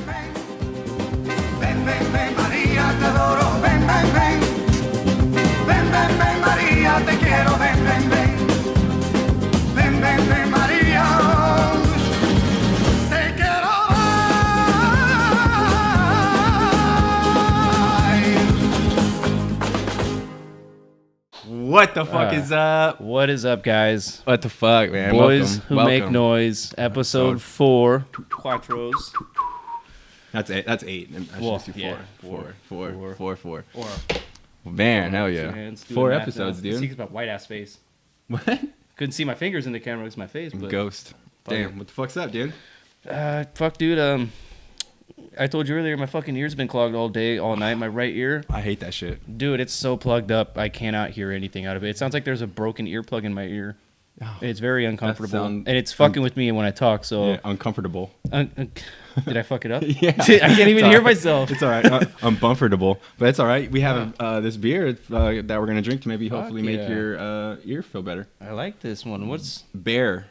Bem, bem, bem, Maria, te adoro. Bem, bem, bem. Bem, bem, bem, Maria, te quiero. Bem, bem, bem. Bem, bem, bem, Maria, te quiero. What the fuck is up? What is up, guys? What the fuck, man? Boys who Welcome. make noise. Episode 4. Quattros. That's eight. That's eight. I should Well, just do yeah. four. Or Man, hell yeah. hands, do 4 the math episodes, now. See dude. my white ass face. What? Couldn't see my fingers in the camera. It's my face. But Ghost. Fuck Damn, it. what the fuck's up, dude? fuck, dude. I told you earlier, my fucking ear's been clogged all day, all night. My right ear, I hate that shit. dude, it's so plugged up. I cannot hear anything out of it. It sounds like there's a broken earplug in my ear. Oh, It's very uncomfortable, sound- and it's fucking with me when I talk. So, yeah, uncomfortable. did I fuck it up? Yeah. I can't even hear myself. It's all right. Uncomfortable. But it's all right. We have this beer that we're going to drink to maybe hopefully make yeah. your ear feel better. I like this one. What's Bear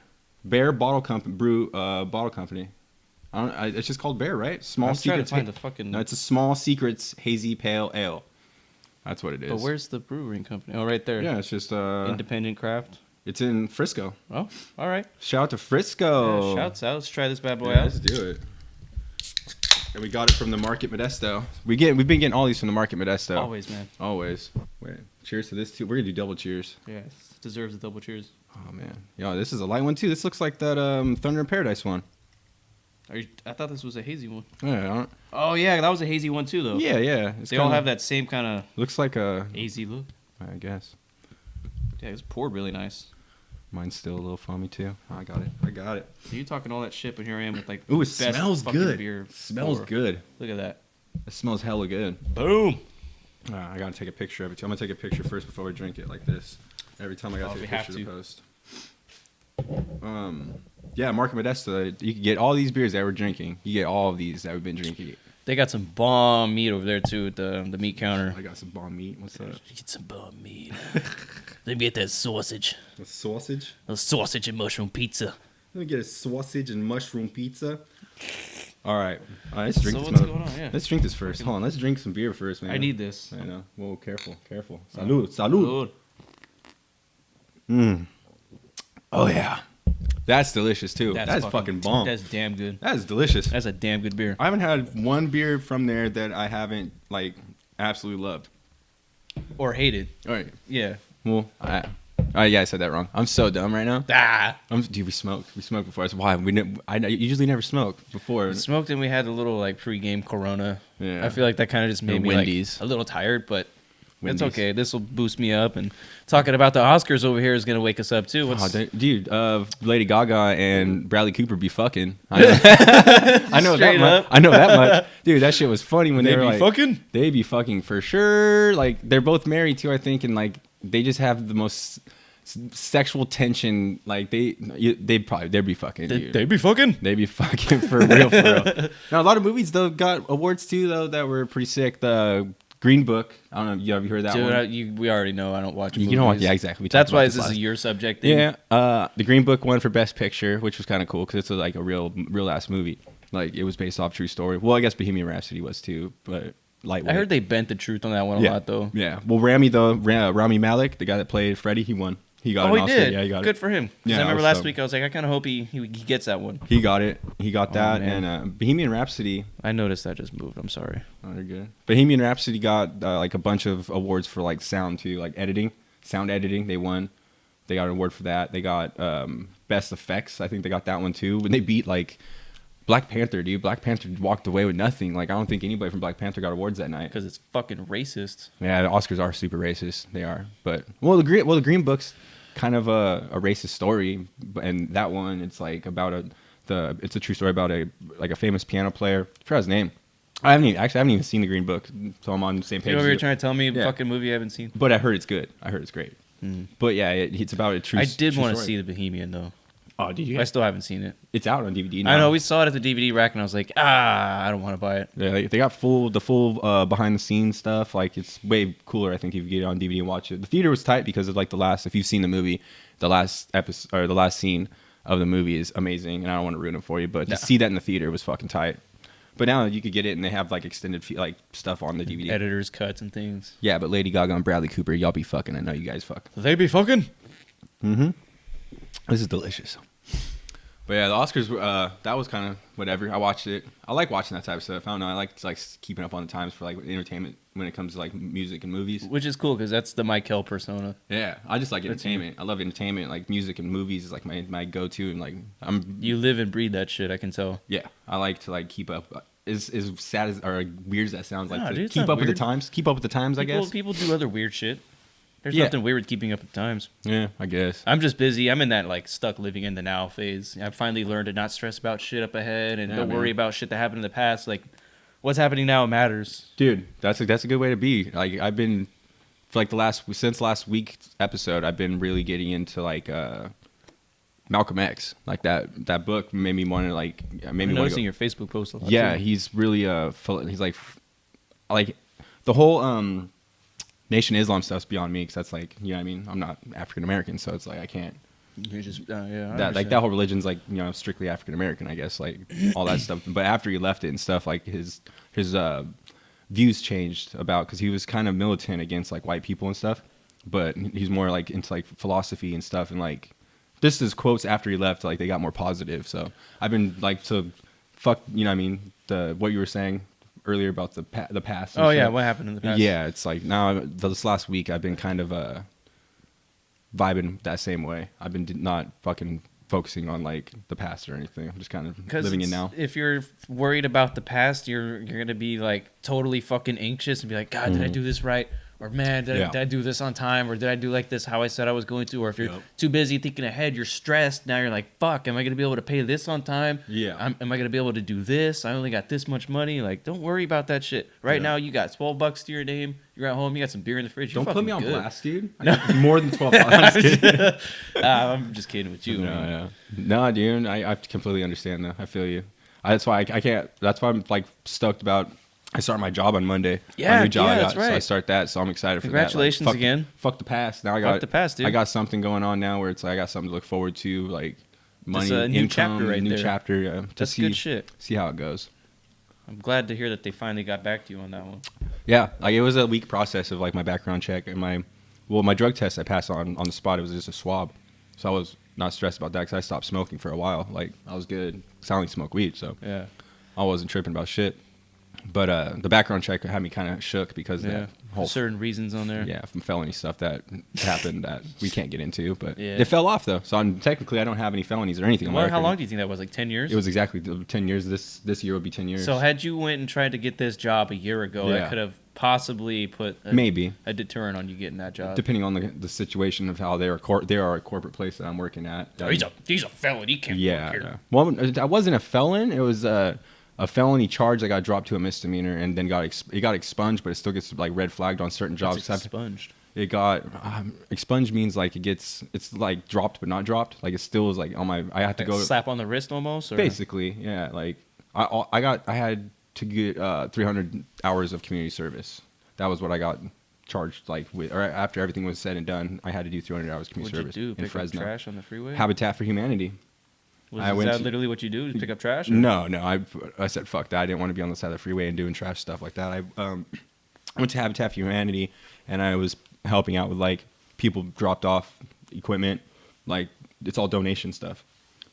Bottle Company, Bottle Company. It's just called Bear, right? Small I'm trying to Secrets. find the fucking. No, it's a Small Secrets Hazy Pale Ale. That's what it is. But where's the brewing company? Oh, right there. Yeah, it's just Independent craft. it's in Frisco. Oh, all right. Shout out to Frisco. Yeah, shouts out. Let's try this bad boy Yeah, out. let's do it. And we got it from the Market Modesto. We've been getting all these from the Market Modesto. Always, man. Always. Wait. Cheers to this too. We're gonna do double cheers. Yeah, deserves a double cheers. Oh man. Yo, this is a light one too. This looks like that Thunder in Paradise one. I thought this was a hazy one. Yeah, I don't- Oh yeah, that was a hazy one too, though. yeah. It's They all kinda- have that same kind of Looks like a. hazy look. I guess. Yeah, it's poured really nice. Mine's still a little foamy too. I got it. So you talking all that shit, but here I am with like Ooh, it the best smells fucking good. beer. Smells ever. good. Look at that. It smells hella good. Boom. I gotta take a picture of it too. I'm gonna take a picture first before we drink it like this. Every time I gotta Oh, take we a have picture to to. post. Yeah, Market Modesto. You can get all these beers that we're drinking. You get all of these that we've been drinking. They got some bomb meat over there too at the meat counter. I got some bomb meat. What's that? Get some bomb meat. Let me get that sausage. A sausage. A sausage and mushroom pizza. Let me get a sausage and mushroom pizza. All right, let's drink So this. what's going on? Yeah. Let's drink this first. Hold on, let's drink some beer first, man. I need this. I know. Whoa, careful. Salud. Good. Oh yeah, that's delicious too. That's fucking bomb. That's damn good. That is delicious. That's a damn good beer. I haven't had one beer from there that I haven't like absolutely loved. Or hated. All right. Yeah. Well, I said that wrong. I'm so dumb right now. Dude, we smoked. We smoked before. That's why I usually never smoke before. We smoked and we had a little like pre-game Corona. Yeah. I feel like that kind of just made me Wendy's. like a little tired, but Wendy's. it's okay. This will boost me up. And talking about the Oscars over here is gonna wake us up too. Dude, Lady Gaga and Bradley Cooper be fucking. I know, I know that Straight much. up. I know that much. Dude, that shit was funny when they were be like, fucking? They be fucking for sure. Like they're both married too, I think, and like they just have the most sexual tension. Like they'd be fucking. Dude. They be fucking. They be fucking for real, for real. Now a lot of movies though got awards too though that were pretty sick. The Green Book. I don't know. Have you heard that one? Dude, we already know I don't watch movies. You know what? Yeah, exactly. We That's talked why about this is last- your subject thing. Yeah, the Green Book won for Best Picture, which was kind of cool because it's like a real ass movie. Like it was based off true story. Well, I guess Bohemian Rhapsody was too, but lightweight. I heard they bent the truth on that one a lot though. Yeah. Well, Rami Malek, the guy that played Freddie, he won. He got Oh, an he Oscar. did. Yeah, he got Good it. for him. 'Cause Yeah, I remember I was last stoked. week I was like, I kind of hope he gets that one. He got it. He got that, man. and Bohemian Rhapsody. I noticed that just moved. I'm sorry. Oh, they're good. Bohemian Rhapsody got like a bunch of awards for like sound too, like sound editing. They won. They got an award for that. They got best effects. I think they got that one too. When they beat like Black Panther, dude. Black Panther walked away with nothing. Like I don't think anybody from Black Panther got awards that night. Because it's fucking racist. Yeah, the Oscars are super racist. They are. But the Green Book's kind of a racist story, and that one it's like about it's a true story about a famous piano player. I forgot his name. I haven't even seen the Green Book, so I'm on the same page. You know, you're trying to tell me Yeah. fucking movie I haven't seen. But I heard it's good. I heard it's great. But yeah, it's about a true. I did true want to story. see the Bohemian though. Oh, did you? I still haven't seen it. It's out on DVD now. I know we saw it at the DVD rack, and I was like, I don't want to buy it. Yeah, they got the full behind the scenes stuff. Like it's way cooler. I think if you get it on DVD and watch it. The theater was tight because of like if you've seen the movie, the last episode or the last scene of the movie is amazing, and I don't want to ruin it for you. But to see that in the theater was fucking tight. But now you could get it, and they have like extended like stuff on the DVD. Editors, cuts, and things. Yeah, but Lady Gaga and Bradley Cooper, y'all be fucking. I know you guys fuck. They be fucking. Mm-hmm. This is delicious. But yeah, the Oscars, that was kind of whatever. I watched it. I like watching that type of stuff. I don't know. I like keeping up on the times for like entertainment when it comes to like music and movies. Which is cool because that's the Mikel persona. Yeah, I just like entertainment. I love entertainment. Like music and movies is like my go-to. And like you live and breathe that shit. I can tell. Yeah, I like to like keep up. As sad as or weird as that sounds, like dude, keep up with the times. Keep up with the times. I guess people do other weird shit. There's nothing weird with keeping up with times. Yeah, I guess. I'm just busy. I'm in that like stuck living in the now phase. I've finally learned to not stress about shit up ahead and don't worry about shit that happened in the past. Like, what's happening now matters. Dude, that's a good way to be. Like, I've been for like since last week's episode, I've been really getting into like Malcolm X. Like that book made me want to like I'm noticing your Facebook post a lot. Yeah, too. he's really he's like the whole Nation of Islam stuff's beyond me because that's like, you know what I mean? I'm not African American, so it's like I can't. You're just that whole religion's like, you know, strictly African American, I guess, like all that stuff. But after he left it and stuff, like his views changed about because he was kind of militant against like white people and stuff, but he's more like into like philosophy and stuff. And like this is quotes after he left, like they got more positive. So I've been like you know what I mean, what you were saying earlier about the past. Oh yeah, what happened in the past? Yeah, it's like now this last week I've been kind of vibing that same way. I've been not fucking focusing on like the past or anything. I'm just kind of living it now. If you're worried about the past, you're gonna be like totally fucking anxious and be like, God, did I do this right? Or man, did I do this on time? Or did I do like this how I said I was going to? Or if you're too busy thinking ahead, you're stressed. Now you're like, fuck, am I going to be able to pay this on time? Yeah. Am I going to be able to do this? I only got this much money. Like, don't worry about that shit. Right now, you got $12 to your name. You're at home. You got some beer in the fridge. Don't put me on good. blast, dude. I got more than $12. I'm just kidding with you. No, dude. I completely understand that. I feel you. That's why I can't. That's why I'm like stoked about. I start my job on Monday. Yeah, my new job that's right. So I start that, so I'm excited for Congratulations that. Like, again. Fuck the past. Now Fuck the past, dude. I got something going on now where it's like I got something to look forward to, like money, a new income, chapter right new there. chapter. Yeah, That's good shit. See how it goes. I'm glad to hear that they finally got back to you on that one. Yeah, like it was a week process of like my background check and my drug test I passed on the spot. It was just a swab, so I was not stressed about that because I stopped smoking for a while. Like I was good. I only smoke weed, so yeah, I wasn't tripping about shit. But the background check had me kind of shook because that whole certain reasons on there. Yeah, from felony stuff that happened that we can't get into. But Yeah. it fell off though, so technically I don't have any felonies or anything. Well, how long do you think that was? Like 10 years? It was exactly 10 years. This year would be 10 years. So had you went and tried to get this job a year ago, that could have possibly put a deterrent on you getting that job. Depending on the situation of how they are a corporate place that I'm working at. He's a felon. He can't work here. Yeah. Well, I wasn't a felon. It was a felony charge that got dropped to a misdemeanor and then it got expunged, but it still gets like red flagged on certain jobs. What's expunged? It got expunged means like it's like dropped but not dropped. Like it still is like on my. I have to go slap on the wrist almost. Or? Basically, yeah. Like I had to get 300 hours of community service. That was what I got charged like with. Or after everything was said and done, I had to do 300 hours of community service. What'd you do? In Pick Fresno. up trash on the freeway? Habitat for Humanity. Is that literally what you do? Just pick up trash? Or? No. I said fuck that. I didn't want to be on the side of the freeway and doing trash stuff like that. I went to Habitat for Humanity and I was helping out with like people dropped off equipment. Like it's all donation stuff.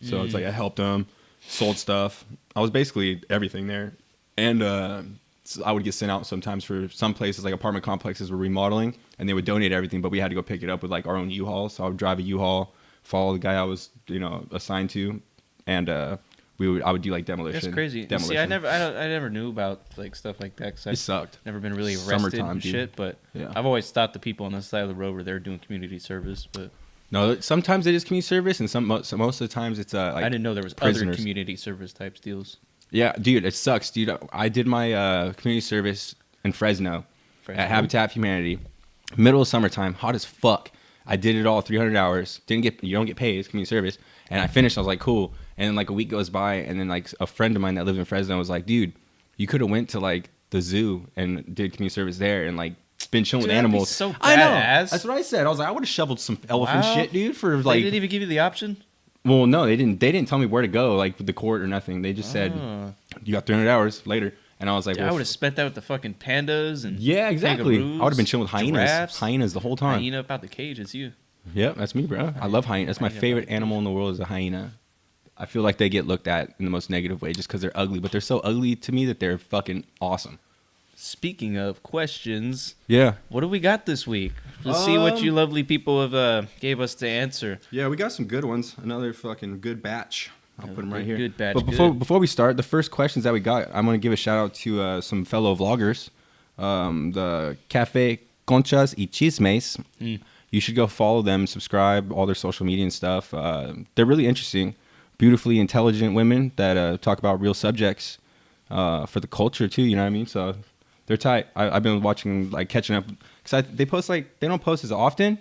So it's like I helped them, sold stuff. I was basically everything there. And so I would get sent out sometimes for some places like apartment complexes were remodeling and they would donate everything, but we had to go pick it up with like our own U-Haul. So I would drive a U-Haul, follow the guy I was, assigned to, and I would do like demolition. That's crazy. See, I never knew about like stuff like that. Cause it sucked. Never been really arrested and shit. But I've always thought the people on the side of the road were there doing community service. But no, sometimes it is community service, and most of the times it's like I didn't know there was prisoners. other community service type deals. Yeah, dude, it sucks, dude. I did my community service in Fresno at Habitat for Humanity, middle of summertime, hot as fuck. I did it all 300 hours. You don't get paid. It's community service. And I finished. I was like, cool. And then like a week goes by, and then like a friend of mine that lived in Fresno was like, dude, you could have went to like the zoo and did community service there and like been chilling with animals. So badass. I know. That's what I said. I was like, I would have shoveled some elephant shit, dude. For like, they didn't even give you the option. Well, no, they didn't. They didn't tell me where to go, like with the court or nothing. They just said you got 300 hours later, and I was like, Dude, I would have spent that with the fucking pandas and yeah, exactly. kangaroos, I would have been chilling with hyenas the whole time. Hyena about the cage, it's you. Yep, that's me, bro. I love hyenas. That's my favorite animal in the world is a hyena. I feel like they get looked at in the most negative way just because they're ugly, but they're so ugly to me that they're fucking awesome. Speaking of questions, Yeah. what do we got this week? Let's see what you lovely people have gave us to answer. Yeah, we got some good ones. Another fucking good batch. I'll put them right here. Good batch. But before we start, the first questions that we got, I'm going to give a shout out to some fellow vloggers. The Cafe Conchas y Chismes. You should go follow them, subscribe, all their social media and stuff. They're really interesting, beautifully intelligent women that talk about real subjects for the culture too, you know what I mean? So they're tight. I've been watching, like catching up. Because they post they don't post as often,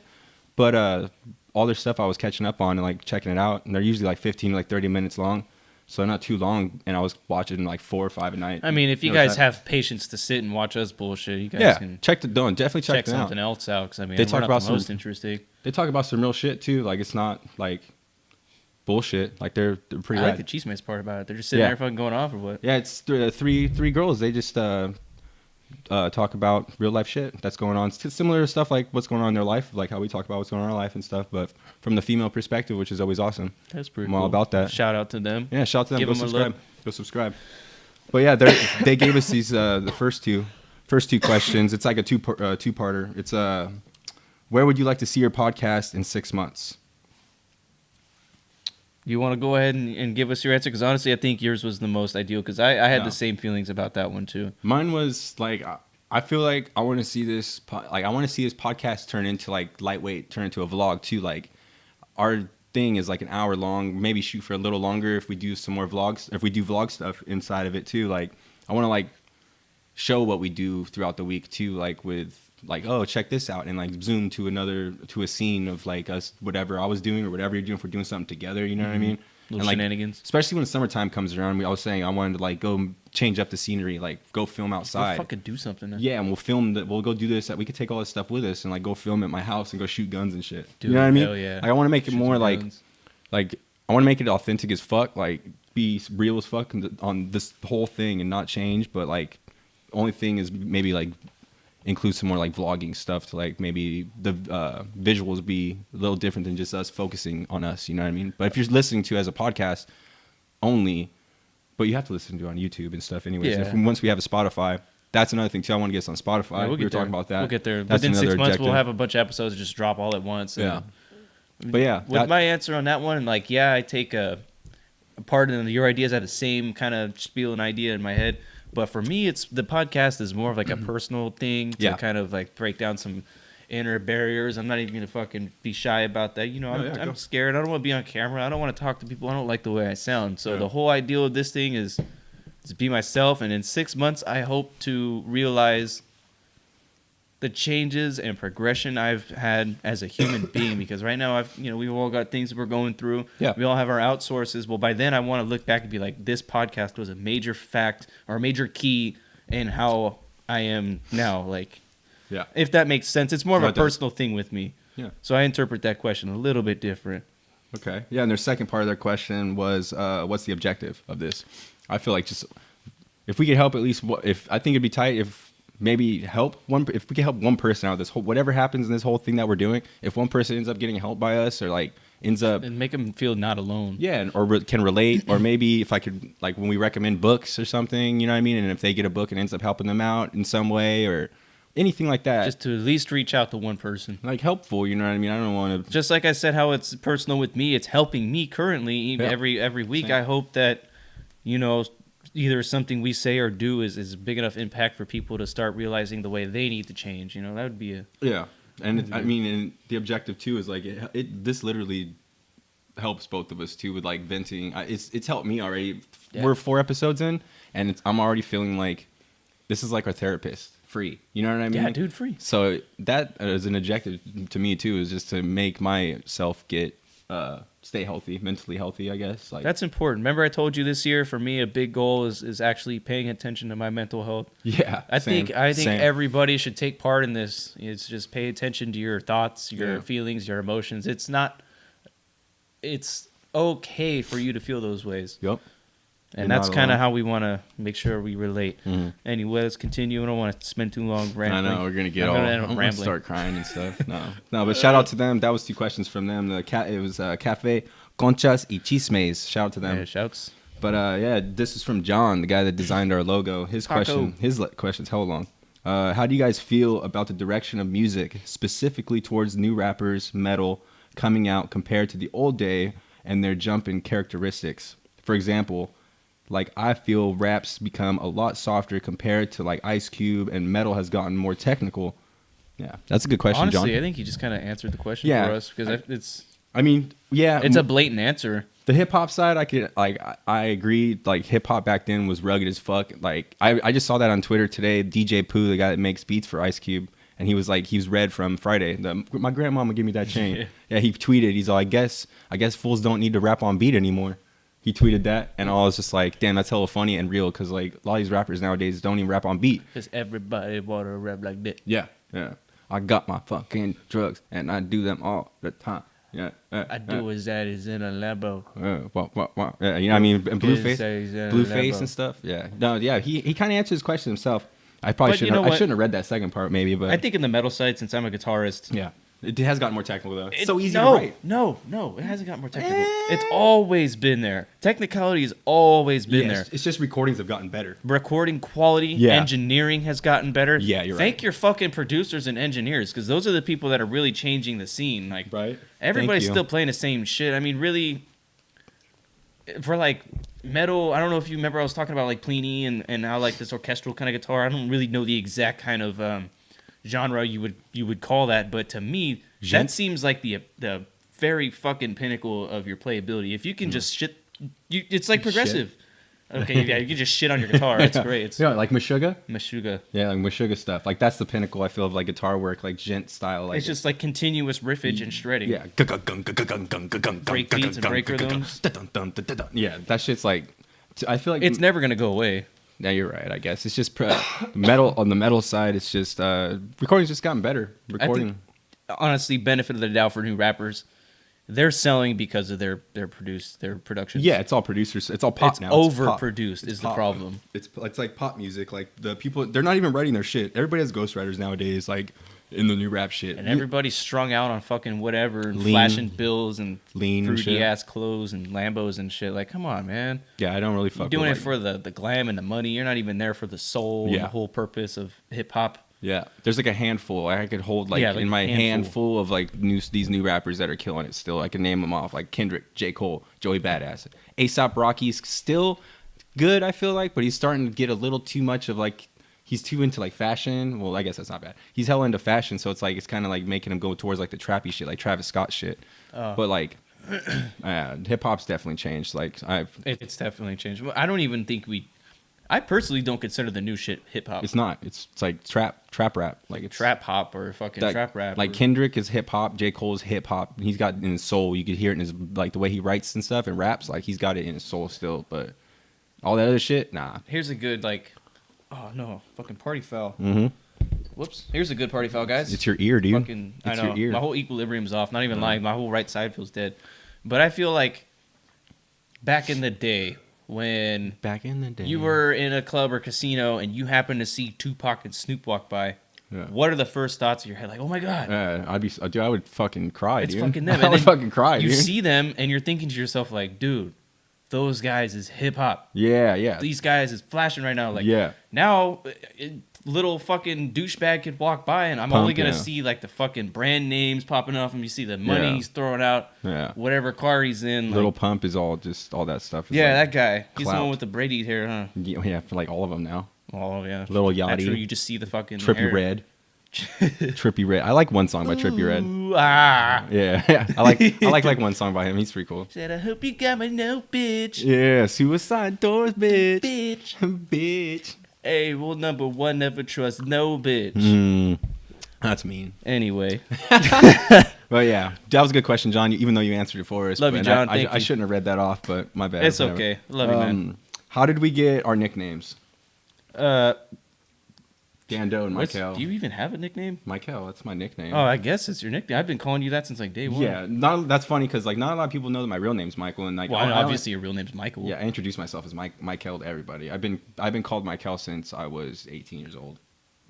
but all their stuff I was catching up on and like checking it out. And they're usually like 15 to like 30 minutes long. So not too long. And I was watching like 4 or 5 a night. I mean, if you guys have patience to sit and watch us bullshit, you guys can definitely check something else out. Because I mean, they we're talk not about the most interesting. They talk about some real shit too. Like it's not like bullshit. Like they're pretty I rad. like the cheese mace part about it. They're just sitting there fucking going off or what? Yeah, it's three girls. They just talk about real life shit that's going on. It's similar to stuff like what's going on in their life, like how we talk about what's going on in our life and stuff, but from the female perspective, which is always awesome. That's pretty I'm cool. all about that. Shout out to them. Yeah, shout out to them. Give Go them subscribe. Go subscribe. But yeah, they gave us these the first two questions. It's like a two-parter. It's where would you like to see your podcast in 6 months? You want to go ahead and give us your answer? Because honestly, I think yours was the most ideal because I had the same feelings about that one too. Mine was like, I feel like I want to see this podcast turn into like lightweight, turn into a vlog too. Like our thing is like an hour long, maybe shoot for a little longer if we do some more vlogs, if we do vlog stuff inside of it too. Like I want to like show what we do throughout the week too, like with like, oh, check this out, and like zoom to a scene of like us, whatever I was doing or whatever you're doing, if we're doing something together, you know what I mean? Little and, like, shenanigans. Especially when summertime comes around, I was saying I wanted to like go change up the scenery, like go film outside. Go fucking do something. Then. Yeah, and we'll go do this. We could take all this stuff with us and like go film at my house and go shoot guns and shit. Dude, you know what I mean? Hell yeah. Like I want to make it more like I want to make it authentic as fuck, like be real as fuck on this whole thing and not change, but like only thing is maybe like include some more like vlogging stuff to like maybe the visuals be a little different than just us focusing on us, you know what I mean? But if you're listening to as a podcast only, but you have to listen to it on YouTube and stuff anyways. Yeah. Once we have a Spotify, that's another thing too. I want to get us on Spotify. Yeah, we were talking about that. We'll get there. That's Within 6 months, objective. we'll have a bunch of episodes just drop all at once. Yeah. But yeah. With my answer on that one, like, yeah, I take a part of your ideas. I have the same kind of spiel and idea in my head. But for me, it's the podcast is more of like a personal thing to kind of like break down some inner barriers. I'm not even going to fucking be shy about that. You know, I'm scared. I don't want to be on camera. I don't want to talk to people. I don't like the way I sound. So the whole ideal of this thing is to be myself. And in 6 months, I hope to realize the changes and progression I've had as a human being, because right now we've all got things that we're going through. Yeah. We all have our outsources. Well, by then I want to look back and be like, this podcast was a major fact or a major key in how I am now. Like, yeah, if that makes sense, it's more of a That does. personal thing with me. Yeah. So I interpret that question a little bit different. Okay. Yeah, and their second part of their question was, what's the objective of this? I feel like just if we could help at least, if I think it'd be tight if maybe if we can help one person out of this whole, whatever happens in this whole thing that we're doing, if one person ends up getting helped by us or like ends up And make them feel not alone. yeah, or can relate, or maybe if I could, like when we recommend books or something, you know what I mean? And if they get a book and ends up helping them out in some way or anything like that. Just to at least reach out to one person. Like helpful, you know what I mean? I don't want to. Just like I said, how it's personal with me, it's helping me currently. Yeah. Every week, Same. I hope that, either something we say or do is a big enough impact for people to start realizing the way they need to change. That would be a... Yeah. And I mean, and the objective too is like this literally helps both of us too with like venting. It's helped me already. Yeah. We're 4 episodes in, and I'm already feeling like this is like our therapist, free. You know what I mean? Yeah, dude, free. So that is an objective to me too, is just to make myself get stay healthy, mentally healthy, I guess. Like That's important. Remember I told you this year, for me, a big goal is actually paying attention to my mental health. yeah, I think same. everybody should take part in this. It's just pay attention to your thoughts, your feelings, your emotions. It's okay for you to feel those ways. Yep. And that's kind of how we want to make sure we relate. Anyway, let's continue. I don't want to spend too long rambling. I know we're gonna get I'm gonna start crying and stuff. No, but shout out to them. That was 2 questions from them. It was Cafe Conchas y Chismes. Shout out to them. Yeah, shouts. But yeah, this is from John, the guy that designed our logo. His question's hell long. How do you guys feel about the direction of music, specifically towards new rappers, metal, coming out compared to the old day and their jump in characteristics? For example, like I feel rap's become a lot softer compared to like Ice Cube, and metal has gotten more technical. Yeah, that's a good question, honestly, John. I think he just kind of answered the question for us because it's a blatant answer. The hip hop side, I agree. Like hip hop back then was rugged as fuck. Like I just saw that on Twitter today. DJ Pooh, the guy that makes beats for Ice Cube, and he was Red from Friday. My grandmama gave me that chain. Yeah, he tweeted. He's all, I guess fools don't need to rap on beat anymore. He tweeted that, and I was just like, damn, that's hella funny and real, because like a lot of these rappers nowadays don't even rap on beat. Because everybody want to rap like that. Yeah. I got my fucking drugs, and I do them all the time. Yeah. I do his that is in a Lambo. Yeah, you know what I mean? And Blueface and stuff. Yeah. No, yeah, he kind of answered his question himself. I shouldn't have read that second part maybe, but I think in the metal side, since I'm a guitarist. Yeah. It has gotten more technical though. It's so easy to write. No, it hasn't gotten more technical. It's always been there. Technicality has always been there. It's just recordings have gotten better. Recording quality, engineering has gotten better. Yeah, you're right. Thank your fucking producers and engineers, because those are the people that are really changing the scene. Like, right. Everybody's still playing the same shit. I mean, really, for like metal, I don't know if you remember I was talking about like Pliny and how like this orchestral kind of guitar. I don't really know the exact kind of genre you would call that, but to me that seems like the very fucking pinnacle of your playability. If you can just shit, it's like progressive. Okay, yeah, you can just shit on your guitar. It's great. It's like Meshuggah. Yeah, like Meshuggah stuff. Like that's the pinnacle, I feel, of like guitar work, like gent style. Like it's just like continuous riffage and shredding. Yeah, break beats and break rhythms. Yeah, that shit's like. I feel like it's never gonna go away. Yeah, you're right. I guess it's just metal. On the metal side, it's just recording's just gotten better. Recording, I think, honestly, benefit of the doubt for new rappers. They're selling because of their productions. Yeah, it's all producers. It's all pop now. Overproduced is the problem. It's like pop music. Like the people, they're not even writing their shit. Everybody has ghostwriters nowadays. Like in the new rap shit, and everybody's strung out on fucking whatever, and flashing bills and fruity ass clothes and Lambos and shit. Like, come on, man. Yeah, I don't really fuck. You're doing it for the glam and the money. You're not even there for the soul and the whole purpose of hip hop. Yeah, there's like a handful. I could hold like in my handful of like these new rappers that are killing it still. I can name them off, like Kendrick, J. Cole, Joey Badass. A$AP Rocky's still good, I feel like, but he's starting to get a little too much of like, he's too into like fashion. Well, I guess that's not bad. He's hella into fashion, so it's kind of like making him go towards like the trappy shit, like Travis Scott shit. But like, hip hop's definitely changed. Like it's definitely changed. I don't even think I personally don't consider the new shit hip hop. It's not. It's like trap rap. Like it's trap hop or fucking trap rap. Like Kendrick is hip hop. J. Cole's hip hop. He's got it in his soul. You could hear it in his like the way he writes and stuff and raps. Like he's got it in his soul still. But all that other shit, nah. Here's a good like. Oh no! Fucking party foul. Mm-hmm. Whoops. Here's a good party foul, guys. It's your ear, dude. Fucking, I know. Your ear. My whole equilibrium's off. Not even lying. My whole right side feels dead. But I feel like back in the day. When you were in a club or casino and you happened to see Tupac and Snoop walk by, what are the first thoughts in your head? Like, oh my god, I would fucking cry. It's dude. fucking them. I would fucking cry. You dude. see them and you're thinking to yourself, like, dude, those guys is hip hop. Yeah. These guys is flashing right now. Like, now, little fucking douchebag could walk by and I'm only gonna see like the fucking brand names popping off and you see the money he's throwing out. Whatever car he's in. Little like, Pump is all that stuff. Is that guy. He's the one with the Brady hair, huh? Yeah, for like all of them now. Oh yeah. Little Yachty. Actually, you just see the fucking Trippy hair. Red. Trippy Red. I like one song by Trippy Red. Ooh, ah. Yeah. I like one song by him. He's pretty cool. Said I hope you got my note, bitch. Yeah, suicide doors, bitch. Bitch. Hey, rule number 1, never trust no bitch. That's mean. Anyway. Well, yeah. That was a good question, John, even though you answered it for us. Love you, John. I shouldn't have read that off, but my bad. It's okay. Love you, man. How did we get our nicknames? Dan-Doh and Mikel. Do you even have a nickname? Mikel, that's my nickname. Oh, I guess it's your nickname. I've been calling you that since like day one. Yeah, that's funny because like not a lot of people know that my real name's Michael, and like Well, obviously your real name's Michael. Yeah, I introduce myself as Mikel to everybody. I've been called Mikel since I was 18 years old.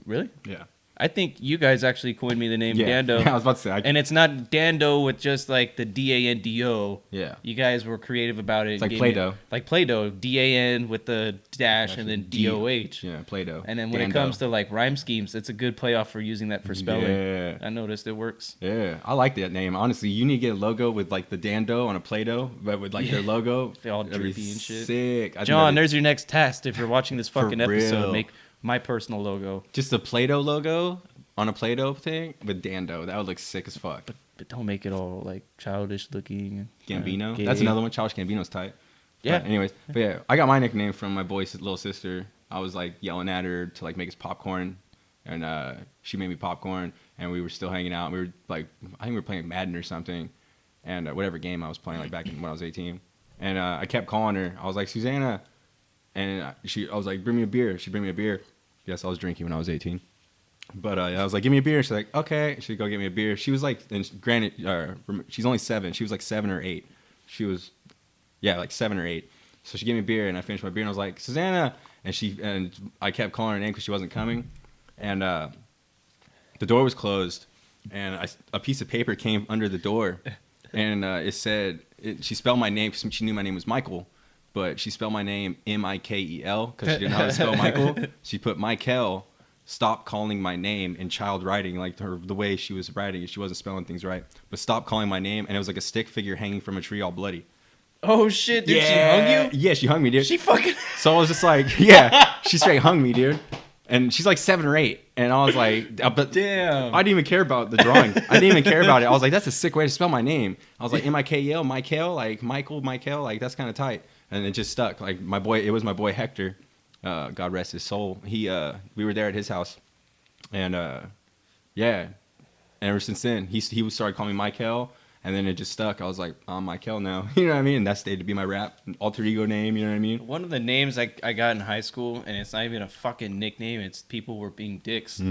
Really? Yeah. I think you guys actually coined me the name Dan-Doh. Yeah, I was about to say. And it's not Dan-Doh with just like the D-A-N-D-O. Yeah. You guys were creative about it. It's like Play-Doh. Like Play-Doh. D-A-N with the dash and then D-O-H. Yeah, Play-Doh. And then when it comes to like rhyme schemes, it's a good playoff for using that for spelling. Yeah. I noticed it works. Yeah, I like that name. Honestly, you need to get a logo with like the Dan-Doh on a Play-Doh, but with like their logo. They're all drippy and shit. Sick. John, there's your next test if you're watching this fucking episode. real. Make my personal logo. Just a Play-Doh logo on a Play-Doh thing with Dan-Doh. That would look sick as fuck. But don't make it all like childish looking. Gambino. Gay. That's another one. Childish Gambino's tight. Yeah. But anyways, but yeah, I got my nickname from my boy's little sister. I was like yelling at her to like make us popcorn, and she made me popcorn, and we were still hanging out. We were like, I think we were playing Madden or something, and whatever game I was playing like back when I was 18. And I kept calling her. I was like, Susanna, and I was like, bring me a beer. She'd bring me a beer. Yes, I was drinking when I was 18. But I was like, give me a beer. She's like, okay. She'd go get me a beer. She was like, and granted, she's only 7. She was like 7 or 8. She was, yeah, like 7 or 8. So she gave me a beer, and I finished my beer, and I was like, Susanna. And I kept calling her name because she wasn't coming. And the door was closed, and a piece of paper came under the door, and it said, she spelled my name because she knew my name was Michael, but she spelled my name Mikel because she didn't know how to spell Michael. She put Mikel. Stop calling my name in child writing, like the way she was writing. She wasn't spelling things right. But stop calling my name, and it was like a stick figure hanging from a tree all bloody. Oh, shit, dude. Yeah. She hung you? Yeah, she hung me, dude. She fucking... So I was just like, yeah, she straight hung me, dude. And she's like 7 or 8. And I was like, but damn. I didn't even care about the drawing. I didn't even care about it. I was like, that's a sick way to spell my name. I was like, Mikel, like Michael, like that's kind of tight. And it just stuck. Like it was my boy Hector. God rest his soul. We were there at his house, and yeah, and ever since then he started calling me Mikel, and then it just stuck. I was like, I'm Mikel now. You know what I mean? And that stayed to be my rap alter ego name. You know what I mean? One of the names I got in high school, and it's not even a fucking nickname. It's people were being dicks.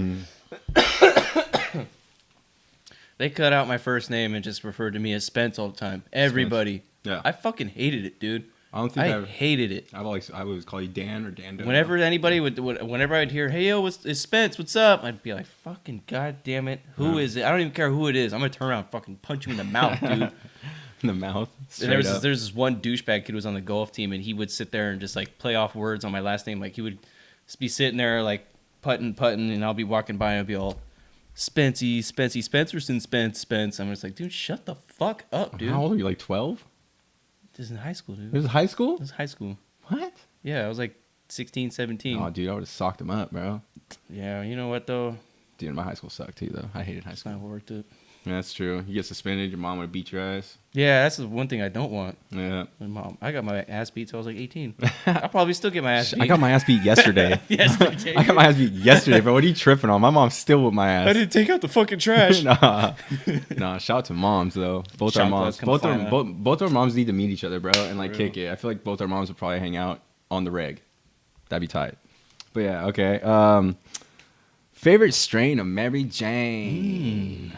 They cut out my first name and just referred to me as Spence all the time. Everybody. Spence. Yeah. I fucking hated it, dude. I hated it. I would call you Dan or Dan-Doh. Whenever anybody whenever I'd hear, "Hey yo, it's Spence, what's up?" I'd be like, "Fucking goddamn it, who is it? I don't even care who it is. I'm gonna turn around and fucking punch you in the mouth, dude." In the mouth. There's this one douchebag kid who was on the golf team, and he would sit there and just like play off words on my last name. Like he would be sitting there like putting, and I'll be walking by and I'll be all Spency, Spencerson, Spence. I'm just like, dude, shut the fuck up, dude. How old are you? Like 12? This is in high school, dude. This is high school? This is high school. What? Yeah, I was like 16, 17. Oh, dude, I would have socked him up, bro. Yeah, you know what, though? Dude, my high school sucked, too, though. I hated high It's school. not worth it. Yeah, that's true. You get suspended, your mom would beat your ass. Yeah, that's the one thing I don't want. Yeah. My mom. I got my ass beat till I was like 18. I'll probably still get my ass beat. I got my ass beat yesterday. Yesterday. I got my ass beat yesterday, bro. What are you tripping on? My mom's still with my ass. I didn't take out the fucking trash. Nah, shout out to moms, though. Both our moms. Both our moms need to meet each other, bro, and like kick it. I feel like both our moms would probably hang out on the reg. That'd be tight. But yeah, okay. Favorite strain of Mary Jane?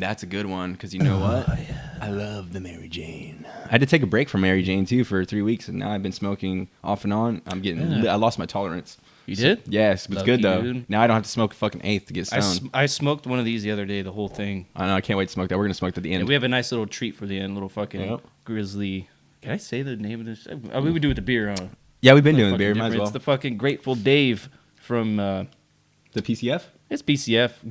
That's a good one, because you know what? Yeah. I love the Mary Jane. I had to take a break from Mary Jane, too, for 3 weeks, and now I've been smoking off and on. I lost my tolerance. You did? Yes, it's good, though. Dude. Now I don't have to smoke a fucking eighth to get stoned. I smoked one of these the other day, the whole thing. I know, I can't wait to smoke that. We're going to smoke that at the end. Yeah, we have a nice little treat for the end, little fucking grizzly. Can I say the name of this? We would do it with the beer, huh? Yeah, we've been doing the beer, might as well. It's the fucking Grateful Dave from... the PCF? It's PCF.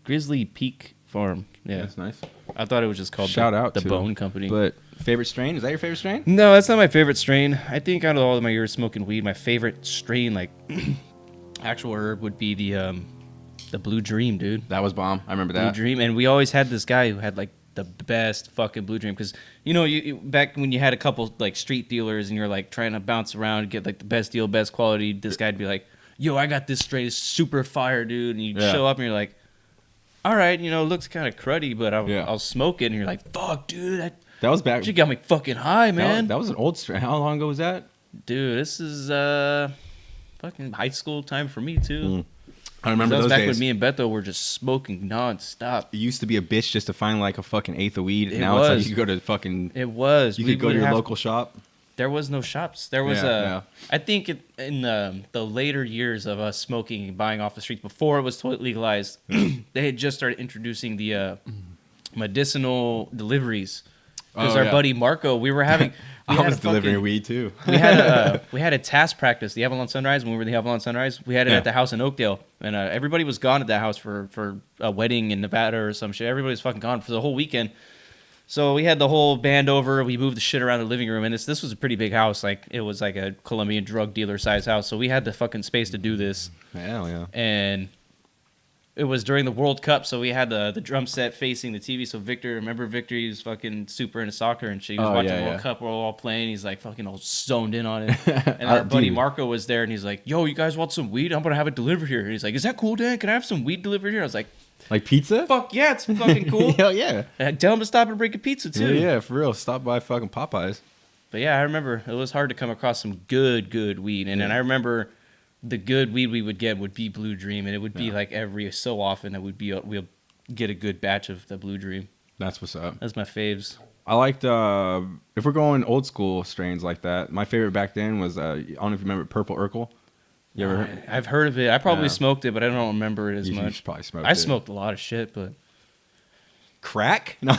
Grizzly Peak Farm. Yeah. That's nice. I thought it was just called the Bone Company. But favorite strain? Is that your favorite strain? No, that's not my favorite strain. I think out of all of my years smoking weed, my favorite strain, like actual herb, would be the Blue Dream, dude. That was bomb. I remember that. Blue Dream. And we always had this guy who had like the best fucking Blue Dream, because you back when you had a couple like street dealers and you're like trying to bounce around and get like the best deal, best quality, this guy'd be like, yo, I got this strain, it's super fire, dude. And you show up and you're like, all right, it looks kind of cruddy, but I'll smoke it. And you're like, fuck, dude, that was back. You got me fucking high, man. That was an old strain. How long ago was that? Dude, this is fucking high school time for me too. I remember That was those back days. when me and Beto were just smoking nonstop. It used to be a bitch just to find like a fucking eighth of weed. It Now it's was. like you could go to fucking. It was. You We could go would to your have- local shop. There was no shops. There was Yeah. I think in the later years of us smoking and buying off the streets before it was totally legalized, they had just started introducing the medicinal deliveries. Because Oh, our yeah. buddy Marco, we were having. We I had was a delivering fucking- weed too. we had a task practice, the Avalon Sunrise. When we were the Avalon Sunrise, we had it Yeah. at the house in Oakdale, and everybody was gone at that house for a wedding in Nevada or some shit. Everybody was fucking gone for the whole weekend. So we had the whole band over. We moved the shit around the living room, and this was a pretty big house. Like it was like a Colombian drug dealer size house. So we had the fucking space to do this, Hell yeah. and it was during the World Cup, so we had the drum set facing the TV. So remember Victor, he was fucking super into soccer and shit. He was Oh, watching yeah, the World yeah. Cup, we're all playing. He's like fucking all zoned in on it. And our buddy Dude. Marco was there, and he's like, "Yo, you guys want some weed? I'm gonna have it delivered here." And he's like, "Is that cool, Dan? Can I have some weed delivered here?" I was like, Like pizza? "Fuck yeah, it's fucking cool." Hell yeah. And tell him to stop and break a pizza Yeah, too. yeah, for real. Stop by fucking Popeyes. But yeah, I remember it was hard to come across some good weed, and then I remember the good weed we would get would be Blue Dream, and it would be like every so often it would be we'll get a good batch of the Blue Dream. That's what's up. That's my faves. I liked, if we're going old school strains like that, my favorite back then was, I don't know if you remember Purple Urkel. You ever heard? I've heard of it. I probably Yeah. smoked it, but I don't remember it as You much. probably smoked I it. smoked a lot of shit, but Crack? No,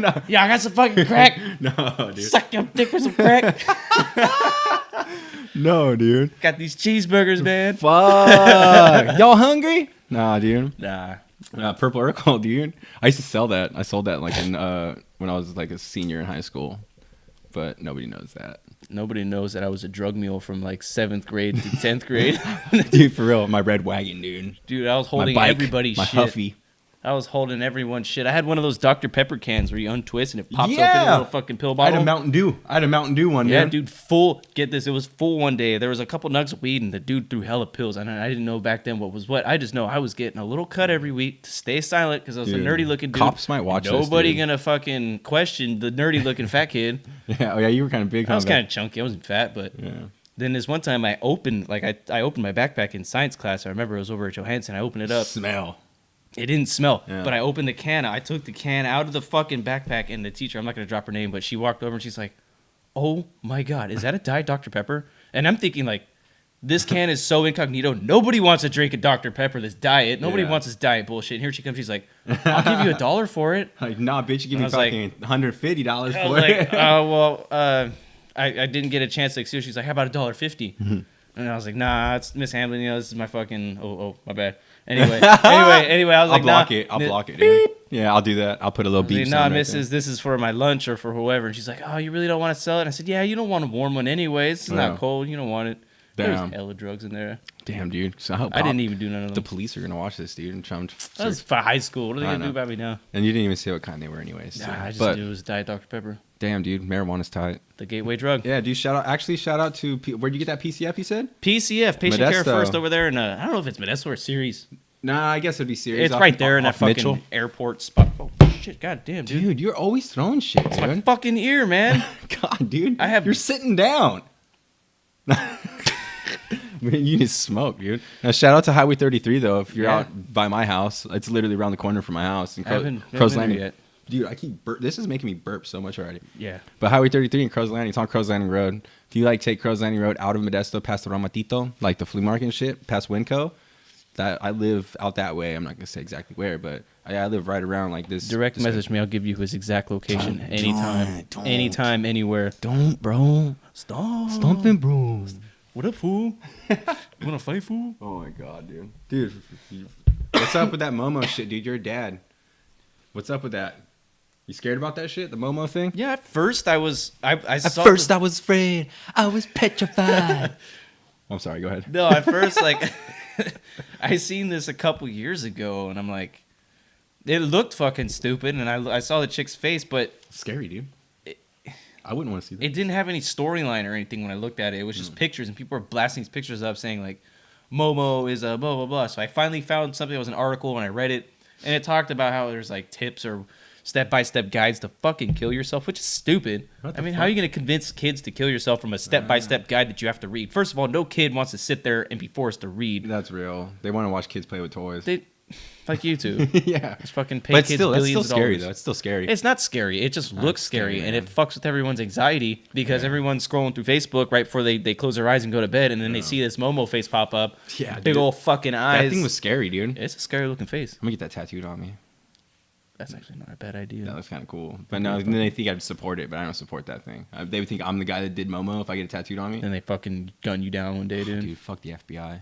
no. yeah, I got some fucking crack. No, dude. Suck your dick with some crack. No, dude. Got these cheeseburgers, man. Fuck. Y'all hungry? Nah, dude. Nah. Purple Urkel, dude. I used to sell that. I sold that like in when I was like a senior in high school, but nobody knows that. Nobody knows that I was a drug mule from like 7th grade to 10th grade. Dude, for real, my red wagon, dude. Dude, I was My holding bike, everybody's my shit. Huffy. I was holding everyone's shit. I had one of those Dr. Pepper cans where you untwist and it pops open Yeah. a little fucking pill I bottle. had a Mountain Dew one, Yeah, man. dude, full. Get this, it was full one day. There was a couple nugs of weed, and the dude threw hella pills. And I didn't know back then what was what. I just know I was getting a little cut every week to stay silent because I was a Dude, nerdy looking dude. cops might watch this, Nobody dude. gonna fucking question the nerdy looking fat kid. Yeah, oh yeah, you were kind of big. I was huh, kind of chunky. I wasn't fat, but Yeah. then this one time I opened my backpack in science class. I remember it was over at Johansson. I opened it up. Smell. It didn't smell, Yeah. but I opened the can. I took the can out of the fucking backpack, and the teacher, I'm not going to drop her name, but she walked over and she's like, "Oh my God, is that a Diet Dr. Pepper?" And I'm thinking, like, this can is so incognito. Nobody wants to drink a Dr. Pepper, this diet. Nobody Yeah. wants this diet bullshit. And here she comes. She's like, "I'll give you $1 for it." Like, nah, bitch, you give I me was like- fucking $150 I for was like, it. "Oh, well, I didn't get a chance to excuse." She's like, "How about $1.50?" Mm-hmm. And I was like, "Nah, it's mishandling. You know, this is my fucking, oh, my bad." Anyway, I was I'll like, block nah, it. I'll block it, dude. Yeah, I'll do that. I'll put a little beep Like, sound nah, right missus, this is for my lunch or for whoever. And she's like, "Oh, you really don't want to sell it?" And I said, "Yeah, you don't want a warm one anyways. It's Yeah. not cold. You don't want it." Damn. There's hella drugs in there. there. Damn, dude. So I hope I didn't even do none of the them. police are gonna watch this, dude, and try and That was for high school. What are they I going to do know. about me now? And you didn't even say what kind they were, anyways. Nah, I just but knew it was Diet Dr. Pepper, damn, dude, marijuana's tight. the gateway drug. Yeah, dude. Shout out to where'd you get that PCF? You said? PCF, Patient Care Modesto. First over there. And I don't know if it's Modesto or Ceres. Nah, I guess it'd be serious. It's right there in that fucking Mitchell. airport spot. Oh, shit. God damn, dude. Dude, you're always throwing shit, It's my dude. fucking ear, man. God, dude. I have- You're sitting down. Man, you need to smoke, dude. Now, shout out to Highway 33 though. If you're Yeah. out by my house, it's literally around the corner from my house. In I haven't Crow's been there Landing. yet. Dude, I keep this is making me burp so much already. Yeah. But Highway 33 and Crow's Landing, it's on Crow's Landing Road. If you like take Crow's Landing Road out of Modesto past the Ramatito, like the flea market and shit, past Winco, that I live out that way. I'm not gonna say exactly where, but I live right around like this. Direct this message me. I'll give you his exact location anytime. don't. Anytime, anywhere. Don't, bro. Stop. Stomping, bro. What up, fool? You want to fight, fool? Oh my god, dude. Dude, what's up with that Momo shit, dude? You're a dad. What's up with that? You scared about that shit? The Momo thing? Yeah, at first I was. I saw I was afraid. I was petrified. I'm sorry, go ahead. No, at first, like, I seen this a couple years ago, and I'm like, it looked fucking stupid, and I saw the chick's face, but Scary, dude. I wouldn't want to see that. it didn't have any storyline or anything when I looked at it. It was just pictures, and people were blasting these pictures up saying, like, Momo is a blah, blah, blah. So I finally found something that was an article, and I read it, and it talked about how there's, like, tips or step-by-step guides to fucking kill yourself, which is stupid. I mean, how are you going to convince kids to kill yourself from a step-by-step guide that you have to read? First of all, no kid wants to sit there and be forced to read. That's real. They want to watch kids play with toys. Like you two. Yeah. Just fucking pay But kids still, that's billions still of scary, dollars. though. It's still scary. It's not scary. It just looks scary, and it fucks with everyone's anxiety because everyone's scrolling through Facebook right before they close their eyes and go to bed, and then they see this Momo face pop up. Yeah, big dude. old fucking eyes. That thing was scary, dude. It's a scary looking face. I'm going to get that tattooed on me. That's actually not a bad idea. That was kind of cool. But no, then they think I'd support it, but I don't support that thing. They would think I'm the guy that did Momo if I get it tattooed on me. Then they fucking gun you down one day, dude. Dude, fuck the FBI.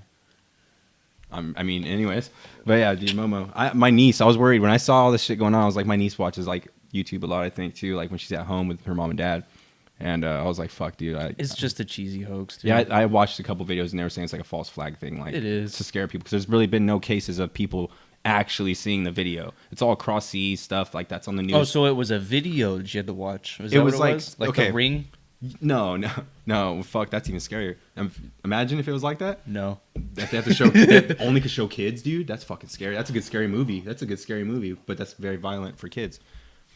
I mean, anyways. But yeah, dude, Momo. My niece, I was worried when I saw all this shit going on. I was like, my niece watches like YouTube a lot, I think, too. Like when she's at home with her mom and dad. And I was like, fuck, dude. It's just a cheesy hoax, dude. Yeah, I watched a couple videos and they were saying it's like a false flag thing. Like, it is. To scare people. Because there's really been no cases of people actually seeing the video. It's all cross seas stuff. Like that's on the news. Oh, so it was a video that you had to watch. Was It that was what it like- was? Like okay. The Ring? No. Fuck, that's even scarier. Imagine if it was like that. No. That they have to show they only could show kids, dude. That's fucking scary. That's a good scary movie. But that's very violent for kids.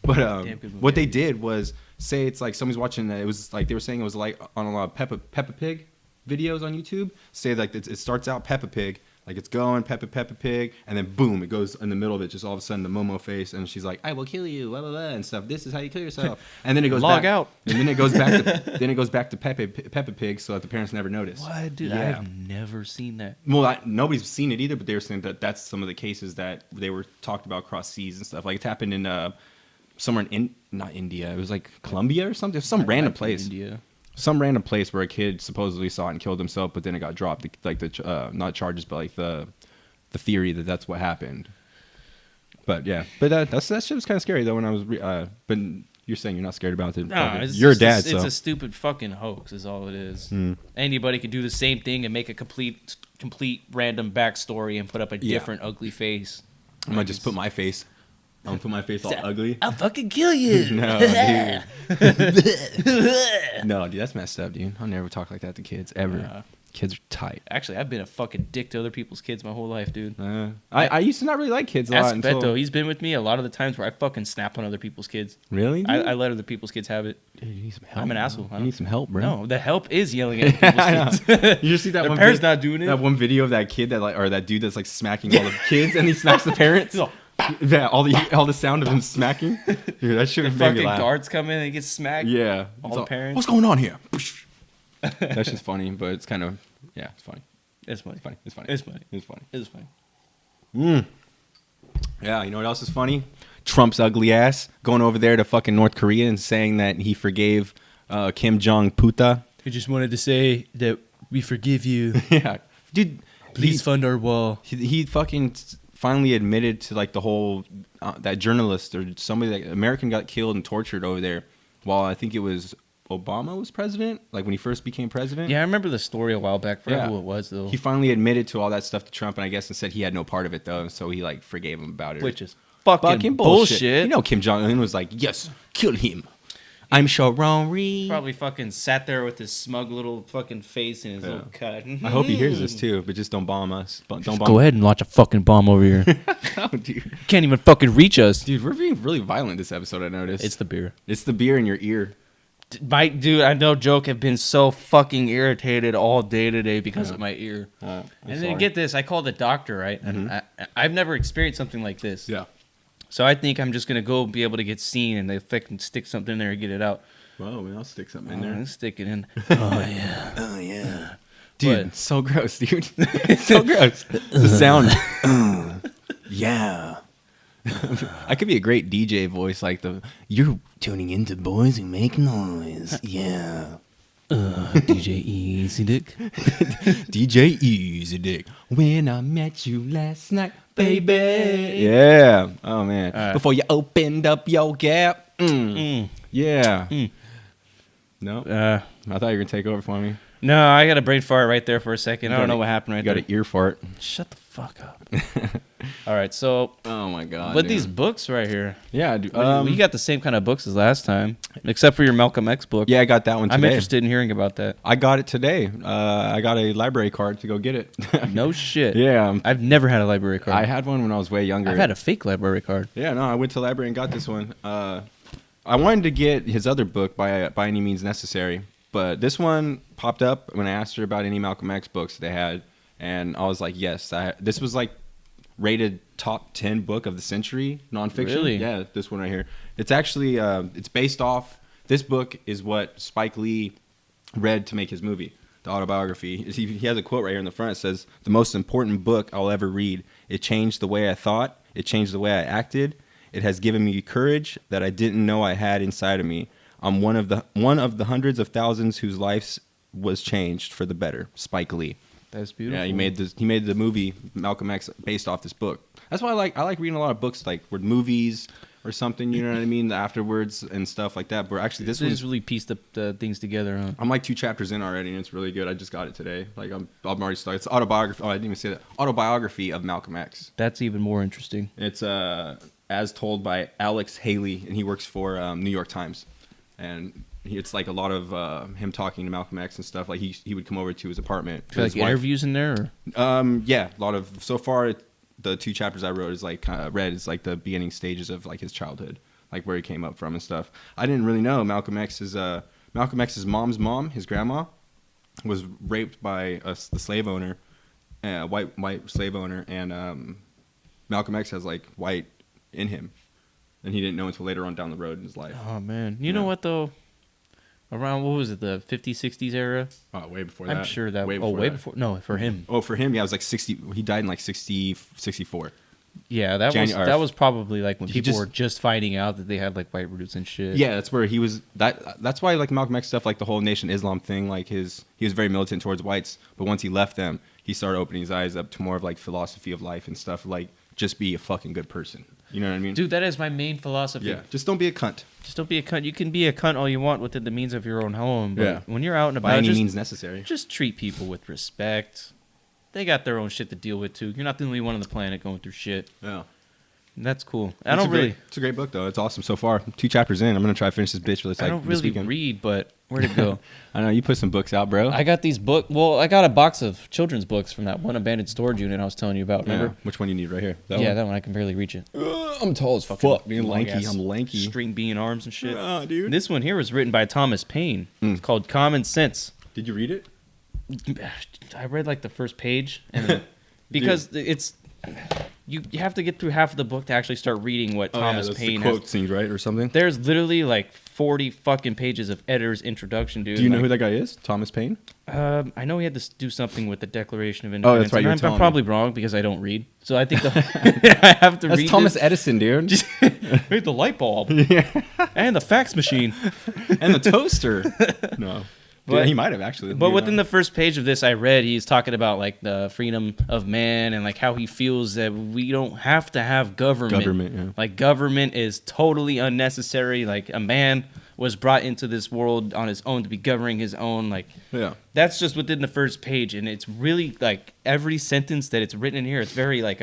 But Damn good movie. what they did was say it's like somebody's watching. It was like they were saying it was like on a lot of Peppa Pig videos on YouTube. Say like it starts out Peppa Pig, like it's going Peppa Pig, and then boom, it goes in the middle of it. Just all of a sudden the Momo face, and she's like, "I will kill you," blah blah blah, and stuff. This is how you kill yourself. And then it goes Log back, out. and then it goes back. Then it goes back to Peppa Pig, so that the parents never notice. What, dude? Yeah. I've never seen that. Well, nobody's seen it either, but they were saying that that's some of the cases that they were talked about across seas and stuff. Like it's happened in somewhere not India. It was like Colombia or something. Some random place. India. Some random place where a kid supposedly saw it and killed himself, but then it got dropped. Like the not charges, but like the theory that that's what happened. But yeah, but that shit was kind of scary though. When I was, but you're saying you're not scared about it. No, You're a dad, it's so a stupid fucking hoax is all it is. Anybody could do the same thing and make a complete random backstory and put up a different ugly face. I'm gonna just put my face. I'm gonna put my face all ugly. I'll fucking kill you. No, dude. No, dude, that's messed up, dude. I'll never talk like that to kids ever. Yeah. Kids are tight. Actually, I've been a fucking dick to other people's kids my whole life, dude. I used to not really like kids a lot Ask until... Beto. He's been with me a lot of the times where I fucking snap on other people's kids. Really? Dude? I let other people's kids have it. Dude, you need some help. I'm an bro. asshole. You need some help, bro. No, the help is yelling at people's kids. You just see that Their one parents not doing it. That one video of that kid or that dude that's like smacking all the kids and he smacks the parents. Yeah, all the sound of him smacking. Dude, that shit The made me fucking laugh. guards come in and they get smacked. Yeah. All It's the parents. What's going on here? That's just funny, but it's kind of it's funny. It's funny. It's funny. It's funny. It's funny. It's funny. It's funny. Yeah, you know what else is funny? Trump's ugly ass going over there to fucking North Korea and saying that he forgave Kim Jong Puta. We just wanted to say that we forgive you. Yeah, dude. Please fund our wall. He fucking finally admitted to like the whole that journalist or somebody that American got killed and tortured over there while I think it was Obama was president, like when he first became president. Yeah, I remember the story a while back. Forgot who it was though. He finally admitted to all that stuff to Trump, and I guess and said he had no part of it though, so he like forgave him about it. Which is fucking bullshit. bullshit. You know, Kim Jong Un was like, "Yes, kill him. I'm Sharon Reed." Probably fucking sat there with his smug little fucking face and his little cut. I hope he hears this too, but just don't bomb us. Don't bomb. Go ahead and launch a fucking bomb over here. Oh, dude. Can't even fucking reach us. Dude, we're being really violent this episode. I noticed. It's the beer. It's the beer in your ear. Dude, I no joke, have been so fucking irritated all day today because of my ear. I'm and sorry. then get this, I called the doctor, right? And I've never experienced something like this. Yeah. So I think I'm just gonna go be able to get seen, and they fucking stick something in there and get it out. Well, I'll stick something in there. Let's stick it in. Oh yeah. Oh yeah. Dude, What? so gross, dude. It's so gross. The sound. Yeah. I could be a great DJ voice like you're tuning into Boys Who Make Noise. Yeah. DJ Easy Dick. DJ Easy Dick. When I met you last night, baby. Yeah. Oh man. Right. Before you opened up your gap. Yeah. No. I thought you were gonna take over for me. No, I got a brain fart right there for a second. I don't know what happened right You got there. an ear fart. Shut the fuck up. All right, so Oh my god. but dude. these books right here, Yeah, dude. you got the same kind of books as last time, except for your Malcolm X book. Yeah, I got that one today. I'm interested in hearing about that. I got it today. I got a library card to go get it. No shit. Yeah. I've never had a library card. I had one when I was way younger. I've had a fake library card. Yeah, no, I went to the library and got this one. I wanted to get his other book by any means necessary, but this one popped up when I asked her about any Malcolm X books they had, and I was like, yes. This was like rated top 10 book of the century nonfiction. Really? Yeah, this one right here. It's actually it's based off. This book is what Spike Lee read to make his movie, the autobiography. He has a quote right here in the front. It says, "The most important book I'll ever read. It changed the way I thought. It changed the way I acted. It has given me courage that I didn't know I had inside of me. I'm one of the hundreds of thousands whose lives was changed for the better." Spike Lee. That's beautiful. Yeah, he made the movie Malcolm X based off this book. That's why I like reading a lot of books like with movies or something. You know what I mean? Afterwards and stuff like that. But actually, this one's really pieced the things together, huh? I'm like 2 chapters in already, and it's really good. I just got it today. Like I'm already started. It's autobiography. Oh, I didn't even say that. Autobiography of Malcolm X. That's even more interesting. It's as told by Alex Haley, and he works for New York Times, and it's like a lot of him talking to Malcolm X and stuff. Like he would come over to his apartment. Like interviews in there? Yeah, a lot of. So far, the 2 chapters I wrote is like read is like the beginning stages of like his childhood, like where he came up from and stuff. I didn't really know Malcolm X's mom's mom, his grandma, was raped by the slave owner, white slave owner, and Malcolm X has like white in him, and he didn't know until later on down the road in his life. Oh man, you know what though? Around what was it, the 50s, 60s era? Oh, way before that. I'm sure that. Way before. No, for him. Oh, for him, yeah, it was like 60. He died in like 64. Yeah, that was probably like when people were just finding out that they had like white roots and shit. Yeah, that's where he was. That's why like Malcolm X stuff, like the whole Nation Islam thing. Like he was very militant towards whites, but once he left them, he started opening his eyes up to more of like philosophy of life and stuff. Like just be a fucking good person. You know what I mean? Dude, that is my main philosophy. Yeah, just don't be a cunt. Just don't be a cunt. You can be a cunt all you want within the means of your own home, but when you're out and about, by any means necessary. Just treat people with respect. They got their own shit to deal with too. You're not the only one on the planet going through shit. Yeah. That's cool. It's a great book though. It's awesome so far. 2 chapters in, I'm gonna try to finish this bitch. I don't really read, but where'd it go? I know you put some books out, bro. I got these books. Well, I got a box of children's books from that one abandoned storage unit I was telling you about. Remember? Yeah. Which one you need right here? That one. I can barely reach it. I'm tall as fuck. Being lanky. I'm lanky. String bean arms and shit. Dude. This one here was written by Thomas Paine. It's called Common Sense. Did you read it? I read like the first page, and because it's. You have to get through half of the book to actually start reading what Thomas Paine has. Quote scenes, right, or something. There's literally like 40 fucking pages of editor's introduction, dude. Do you know who that guy is? Thomas Paine? I know he had to do something with the Declaration of Independence. Oh, that's right. I'm probably wrong because I don't read. So I think I have to read. That's Thomas Edison, dude. Just read the light bulb. Yeah. And the fax machine. And the toaster. No. But he might have actually. But within the first page of this I read, he's talking about like the freedom of man and like how he feels that we don't have to have government. Yeah. Like government is totally unnecessary. Like a man was brought into this world on his own to be governing his own. Like that's just within the first page, and it's really like every sentence that it's written in here. It's very like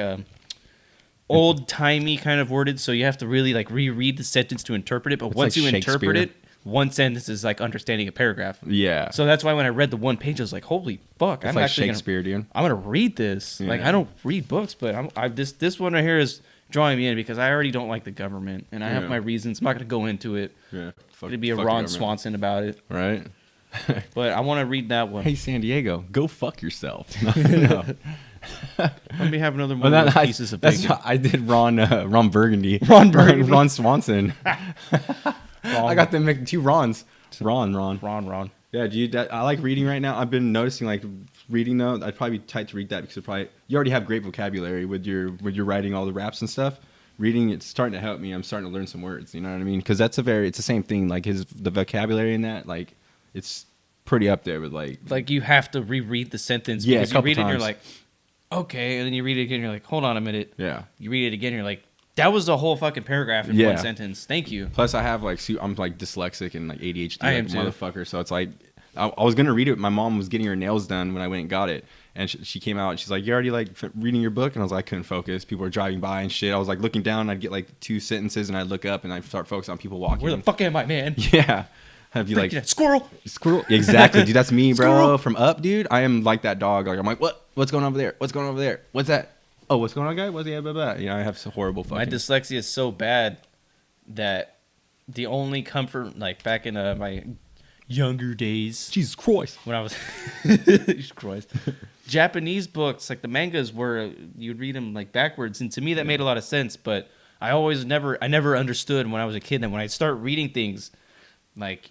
old timey kind of worded, so you have to really like reread the sentence to interpret it. But it's once like you interpret it. One sentence is like understanding a paragraph. Yeah. So that's why when I read the one page, I was like, "Holy fuck!" It's I'm like actually Shakespeare, dude. I'm gonna read this. Yeah. Like I don't read books, but this one right here is drawing me in because I already don't like the government, and I have my reasons. I'm not gonna go into it. Yeah. It'd be a Ron Swanson about it, right? But I want to read that one. Hey, San Diego, go fuck yourself. No. Let me have another one of those pieces of bacon. I did Ron Burgundy. Ron Burgundy. Ron Swanson. I got them 2 Rons. Ron. Yeah, dude. I like reading right now. I've been noticing like reading though. I'd probably be tight to read that because you already have great vocabulary with your writing all the raps and stuff. Reading, it's starting to help me. I'm starting to learn some words. You know what I mean? Because it's the same thing. Like the vocabulary in that, like it's pretty up there with like you have to reread the sentence because you read it and you're like, okay, and then you read it again and you're like, hold on a minute. Yeah. You read it again and you're like, that was the whole fucking paragraph in one sentence. Thank you. Plus, I have I'm like dyslexic and like ADHD, I am like too. motherfucker. So it's like I was gonna read it. My mom was getting her nails done when I went and got it, and she came out and she's like, "You already like reading your book?" And I was like, I couldn't focus. People were driving by and shit. I was like looking down, and I'd get like 2 sentences, and I'd look up and I'd start focusing on people walking. Where the fuck am I, man? Yeah. Have you like squirrel? Exactly, dude. That's me, bro. Squirrel. From Up, dude. I am like that dog. Like I'm like, what's going on over there? What's going on over there? What's that? Oh, what's going on, guy? What's the blah, blah. You know, I have some horrible fucking. My dyslexia is so bad that the only comfort, like back in my younger days, Jesus Christ, when I was Jesus Christ, Japanese books, like the mangas were, you'd read them like backwards, and to me that made a lot of sense. But I never understood when I was a kid that when I start reading things, like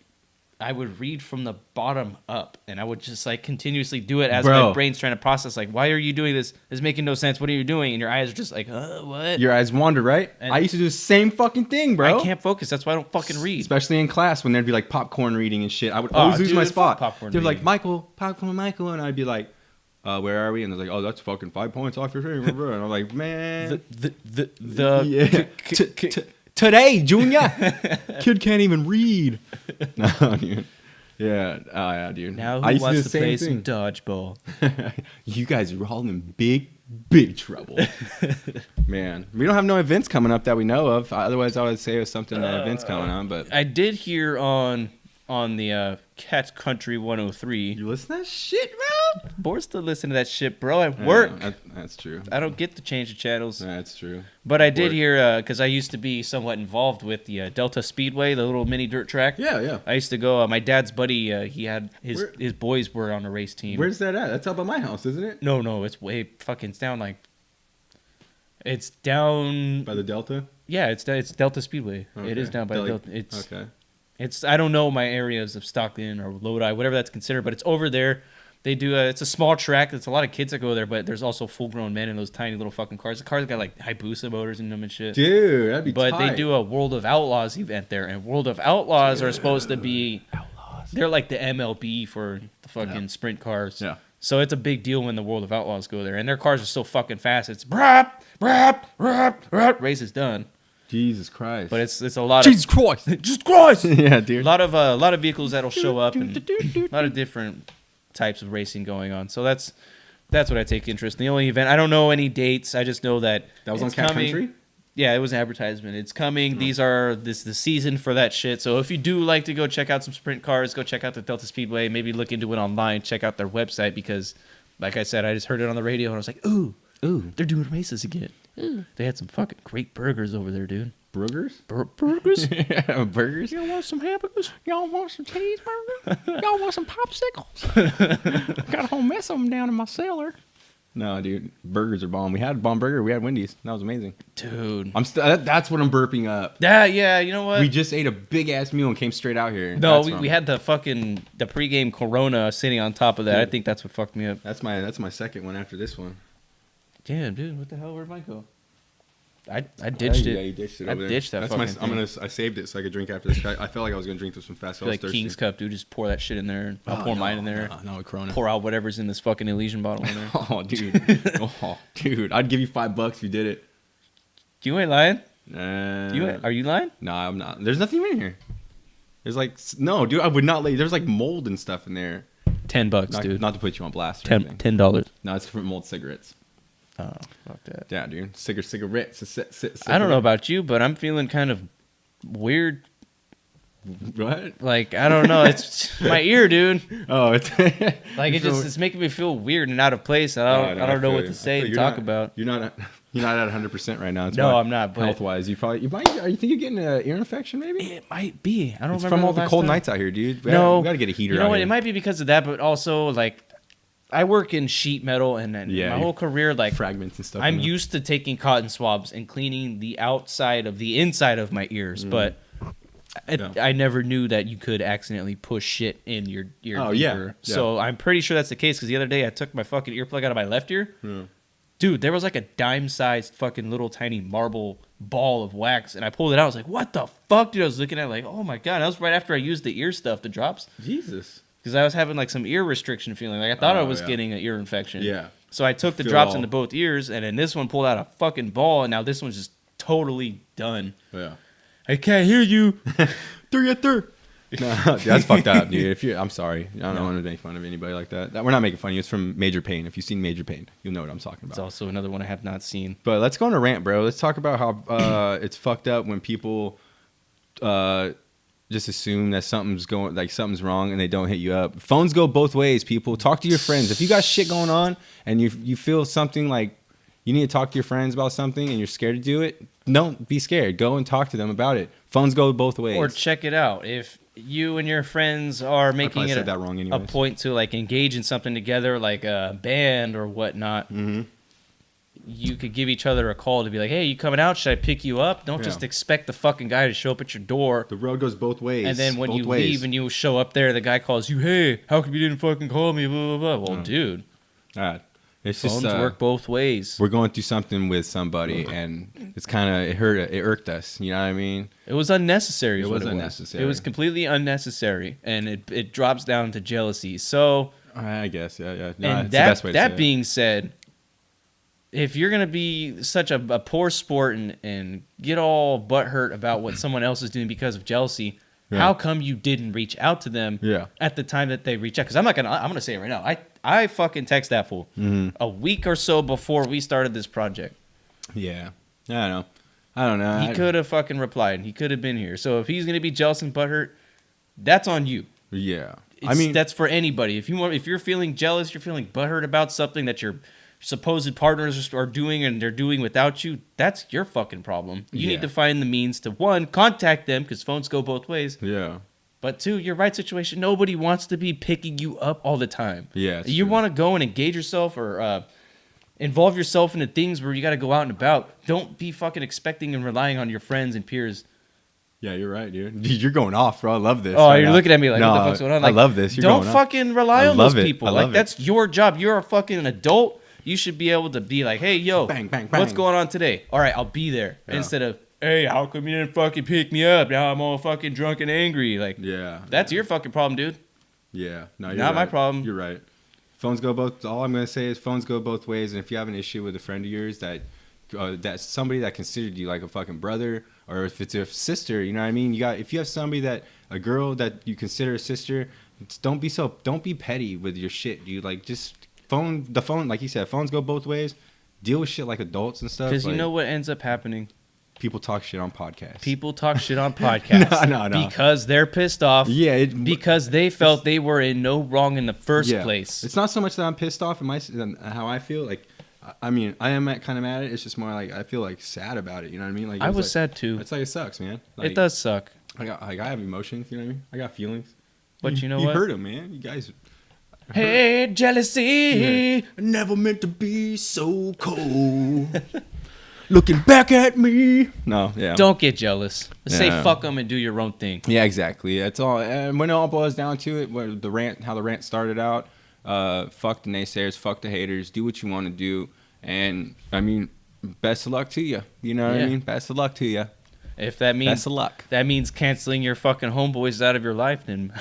I would read from the bottom up, and I would just like continuously do it as my brain's trying to process, like, why are you doing this? It's making no sense. What are you doing? And your eyes are just like, what? Your eyes wander, right? And I used to do the same fucking thing, bro. I can't focus. That's why I don't fucking read. Especially in class when there'd be like popcorn reading and shit. I would always lose my spot. They're like, Michael, popcorn, Michael, and I'd be like, where are we? And they're like, oh, that's fucking 5 points off your thing. And I'm like, man, today, Junior, kid can't even read. No, dude. Yeah, yeah, dude. Now who wants to play some dodgeball? You guys are all in big trouble. Man, we don't have no events coming up that we know of. Otherwise, I would say it was something that events coming on. But I did hear on the Cat's Country 103. You listen to that shit, bro? Boys still listen to that shit, bro. At work. That's true. I don't get to change the channels. That's true. But I did hear, because I used to be somewhat involved with the Delta Speedway, the little mini dirt track. Yeah, yeah. I used to go, my dad's buddy, he had, his boys were on a race team. Where's that at? That's up by my house, isn't it? No, it's way fucking, it's down like, it's down. By the Delta? Yeah, it's Delta Speedway. Okay. It is down by the Delta. It's, okay. It's, I don't know my areas of Stockton or Lodi, whatever that's considered, but it's over there. They do it's a small track. There's a lot of kids that go there, but there's also full-grown men in those tiny little fucking cars. The cars got like Hayabusa motors in them and shit. Dude, that'd be But tight. they do a World of Outlaws event there, and World of Outlaws are supposed to be outlaws. They're like the MLB for the fucking sprint cars. Yeah. So it's a big deal when the World of Outlaws go there, and their cars are so fucking fast. It's brap, brap, brap, brap. Race is done. Jesus Christ. But it's a lot Jesus Christ. Jesus Christ. Yeah, dude. A lot of vehicles that'll show up and a lot of different types of racing going on. So that's what I take interest in. The only event, I don't know any dates. I just know that was on Cat Country? Yeah, it was an advertisement. It's coming. These are the season for that shit. So if you do like to go check out some sprint cars, go check out the Delta Speedway, maybe look into it online, check out their website, because like I said, I just heard it on the radio and I was like, ooh, they're doing races again. They had some fucking great burgers over there, dude. Burgers? Burgers? Yeah, burgers? Y'all want some hamburgers? Y'all want some cheeseburgers? Y'all want some popsicles? Got a whole mess of them down in my cellar. No, dude. Burgers are bomb. We had bomb burger. We had Wendy's. That was amazing. Dude. That's what I'm burping up. Yeah, you know what? We just ate a big-ass meal and came straight out here. No, we had the pregame Corona sitting on top of that. Dude, I think that's what fucked me up. That's my second one after this one. Damn, dude. What the hell? Where'd mine go? I ditched it. Yeah, you ditched it. I ditched that. That's I saved it so I could drink after this. I felt like I was gonna drink this one fast. So like King's Cup, dude. Just pour that shit in there. I'll pour mine in there. No, Corona. Pour out whatever's in this fucking Elysian bottle in there. Oh, dude. I'd give you $5 if you did it. You ain't lying. Are you lying? No, I'm not. There's nothing in here. There's like no, dude. I would not let. There's like mold and stuff in there. $10, dude. Not to put you on blast. $10. No, it's from mold cigarettes. Oh, fuck that. Yeah, dude. Cigarettes. I don't know about you, but I'm feeling kind of weird. What? Like, I don't know. It's my ear, dude. Oh, it's like it's making me feel weird and out of place. I don't know what to say and talk about. You're not at 100% right now. No, I'm not. Health wise, you might. You think you're getting an ear infection? Maybe it might be. I don't remember. It's from all the cold nights out here, dude. We gotta get a heater. You know what? It might be because of that, but also like. I work in sheet metal, and my whole career, like fragments and stuff. I'm used to taking cotton swabs and cleaning the outside of the inside of my ears, but I never knew that you could accidentally push shit in your ear. Oh yeah. So I'm pretty sure that's the case, because the other day I took my fucking earplug out of my left ear. Dude, there was like a dime-sized fucking little tiny marble ball of wax, and I pulled it out. I was like, "What the fuck, dude?" I was looking at it like, "Oh my god!" And that was right after I used the ear stuff, the drops. Jesus. Because I was having like some ear restriction feeling. Like I thought I was getting an ear infection. Yeah. So I took the drops into both ears, and then this one pulled out a fucking ball, and now this one's just totally done. Yeah. I can't hear you. Through. No, that's fucked up, dude. I'm sorry. I don't want to make fun of anybody like that. We're not making fun of you. It's from Major Pain. If you've seen Major Pain, you'll know what I'm talking about. It's also another one I have not seen. But let's go on a rant, bro. Let's talk about how it's fucked up when people just assume that something's wrong and they don't hit you up. Phones go both ways, people. Talk to your friends. If you got shit going on and you feel something like you need to talk to your friends about something and you're scared to do it, don't be scared. Go and talk to them about it. Phones go both ways. Or check it out. If you and your friends are making it a point to like engage in something together, like a band or whatnot, you could give each other a call to be like, hey, you coming out? Should I pick you up? Don't just expect the fucking guy to show up at your door. The road goes both ways. And then when you leave and you show up there, the guy calls you, hey, how come you didn't fucking call me? Blah, blah, blah. Well, dude. All right. It's Phones just work both ways. We're going through something with somebody, and it's kind of it irked us. You know what I mean? It was unnecessary. It was unnecessary. It was completely unnecessary, and it drops down to jealousy. So I guess, yeah. No, and that being said, if you're gonna be such a poor sport and get all butthurt about what someone else is doing because of jealousy, how come you didn't reach out to them at the time that they reach out? Because I'm gonna say it right now. I fucking text that fool a week or so before we started this project. Yeah. I don't know. He could have fucking replied. He could have been here. So if he's gonna be jealous and butthurt, that's on you. Yeah. That's for anybody. If you're feeling jealous, you're feeling butthurt about something that your supposed partners are doing and they're doing without you, that's your fucking problem. You need to find the means to, one, contact them because phones go both ways. Yeah. But two, your right situation. Nobody wants to be picking you up all the time. Yeah. You want to go and engage yourself or involve yourself into things where you got to go out and about. Don't be fucking expecting and relying on your friends and peers. Yeah, you're right, dude. You're going off, bro. I love this. Oh, you're looking at me like, what the fuck's going on? Like, I love this. Don't fucking rely on those people. Like, it. That's your job. You're a fucking adult. You should be able to be like, hey, yo, bang, bang, bang. What's going on today? All right, I'll be there. Yeah. Instead of, hey, how come you didn't fucking pick me up? Now I'm all fucking drunk and angry. Like, that's your fucking problem, dude. Yeah. No, you're not right. my problem. You're right. Phones go both. All I'm going to say is phones go both ways. And if you have an issue with a friend of yours that's somebody that considered you like a fucking brother, or if it's a sister, you know what I mean? If you have somebody a girl that you consider a sister, don't be petty with your shit, dude. Like, just the phone, like you said, phones go both ways. Deal with shit like adults and stuff. Because you know what ends up happening? People talk shit on podcasts. No. Because they're pissed off. Yeah. Because they felt they were in no wrong in the first place. It's not so much that I'm pissed off and how I feel. Like, I mean, I am kind of mad at it. It's just more like I feel like sad about it. You know what I mean? Like, I was sad too. It's like it sucks, man. Like, it does suck. I have emotions. You know what I mean? I got feelings. But you know what? You hurt them, man. You guys. Hey, jealousy. Never meant to be so cold. Looking back at me. No, yeah. Don't get jealous. Say fuck them and do your own thing. Yeah, exactly. That's all. And when it all boils down to it, how the rant started out, fuck the naysayers, fuck the haters, do what you want to do. And, I mean, best of luck to you. You know what I mean? Best of luck to you. If that means best of luck. That means canceling your fucking homeboys out of your life, then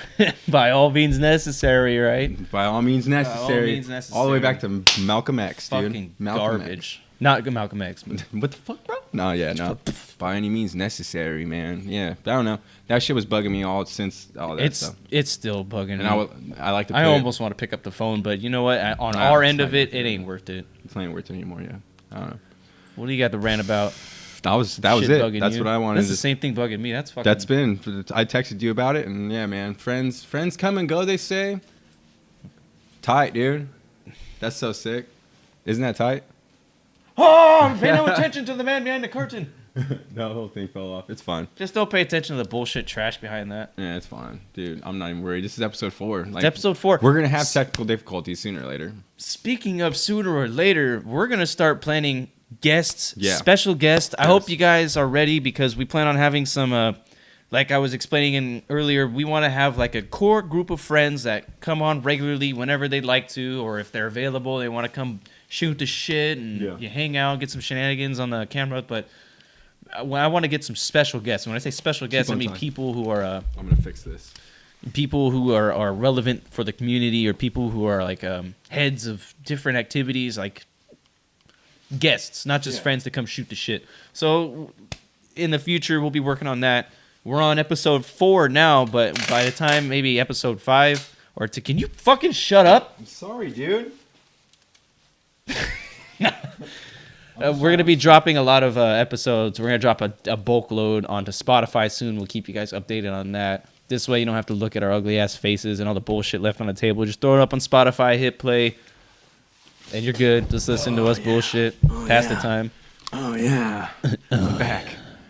by all means necessary, right? By all means necessary. All the way back to Malcolm X, dude. Fucking garbage. Not Malcolm X. What the fuck, bro? No. By any means necessary, man. Yeah, I don't know. That shit was bugging me all since all that stuff. It's still bugging me. I like to. I almost want to pick up the phone, but you know what? On our end of it, it ain't worth it. It's not worth it anymore. Yeah, I don't know. What do you got to rant about? That was it. That's what I wanted. That's the same thing bugging me. That's fucking. That's been. I texted you about it, and yeah, man. Friends come and go. They say. Tight, dude. That's so sick. Isn't that tight? Oh, pay no attention to the man behind the curtain. The whole thing fell off. It's fine. Just don't pay attention to the bullshit trash behind that. Yeah, it's fine, dude. I'm not even worried. This is episode 4. It's episode 4. We're gonna have technical difficulties sooner or later. Speaking of sooner or later, we're gonna start planning guests, special guests. I hope you guys are ready because we plan on having some. Like I was explaining earlier, we want to have like a core group of friends that come on regularly whenever they'd like to, or if they're available, they want to come shoot the shit and you hang out, get some shenanigans on the camera. But I want to get some special guests. When I say special guests, I mean people who are. I'm gonna fix this. People who are relevant for the community, or people who are like heads of different activities, like guests, not just friends to come shoot the shit. So in the future, we'll be working on that. We're on episode 4 now, but by the time maybe episode 5 can you fucking shut up? I'm sorry, dude. We're going to be dropping a lot of episodes. We're going to drop a bulk load onto Spotify soon. We'll keep you guys updated on that. This way you don't have to look at our ugly ass faces and all the bullshit left on the table. Just throw it up on Spotify, hit play, and you're good. Just listen to us bullshit. Pass the time. Oh, yeah. I'm back.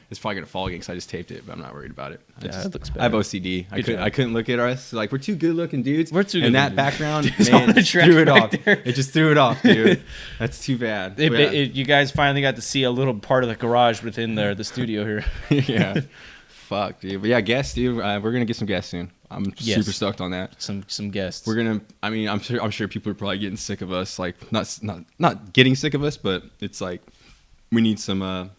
It's probably going to fall again because I just taped it, but I'm not worried about it. It looks better. I have OCD. I couldn't look at us. Like, we're two good-looking dudes. We're two and good-looking that background, dudes. man, On the just track threw it right off. there. It just threw it off, dude. That's too bad. You guys finally got to see a little part of the garage within the studio here. Yeah. Fuck, dude. But yeah, guests, dude. We're going to get some guests soon. I'm super stoked on that. Some guests. We're gonna. I mean, I'm sure people are probably getting sick of us. Like, not getting sick of us, but it's like we need some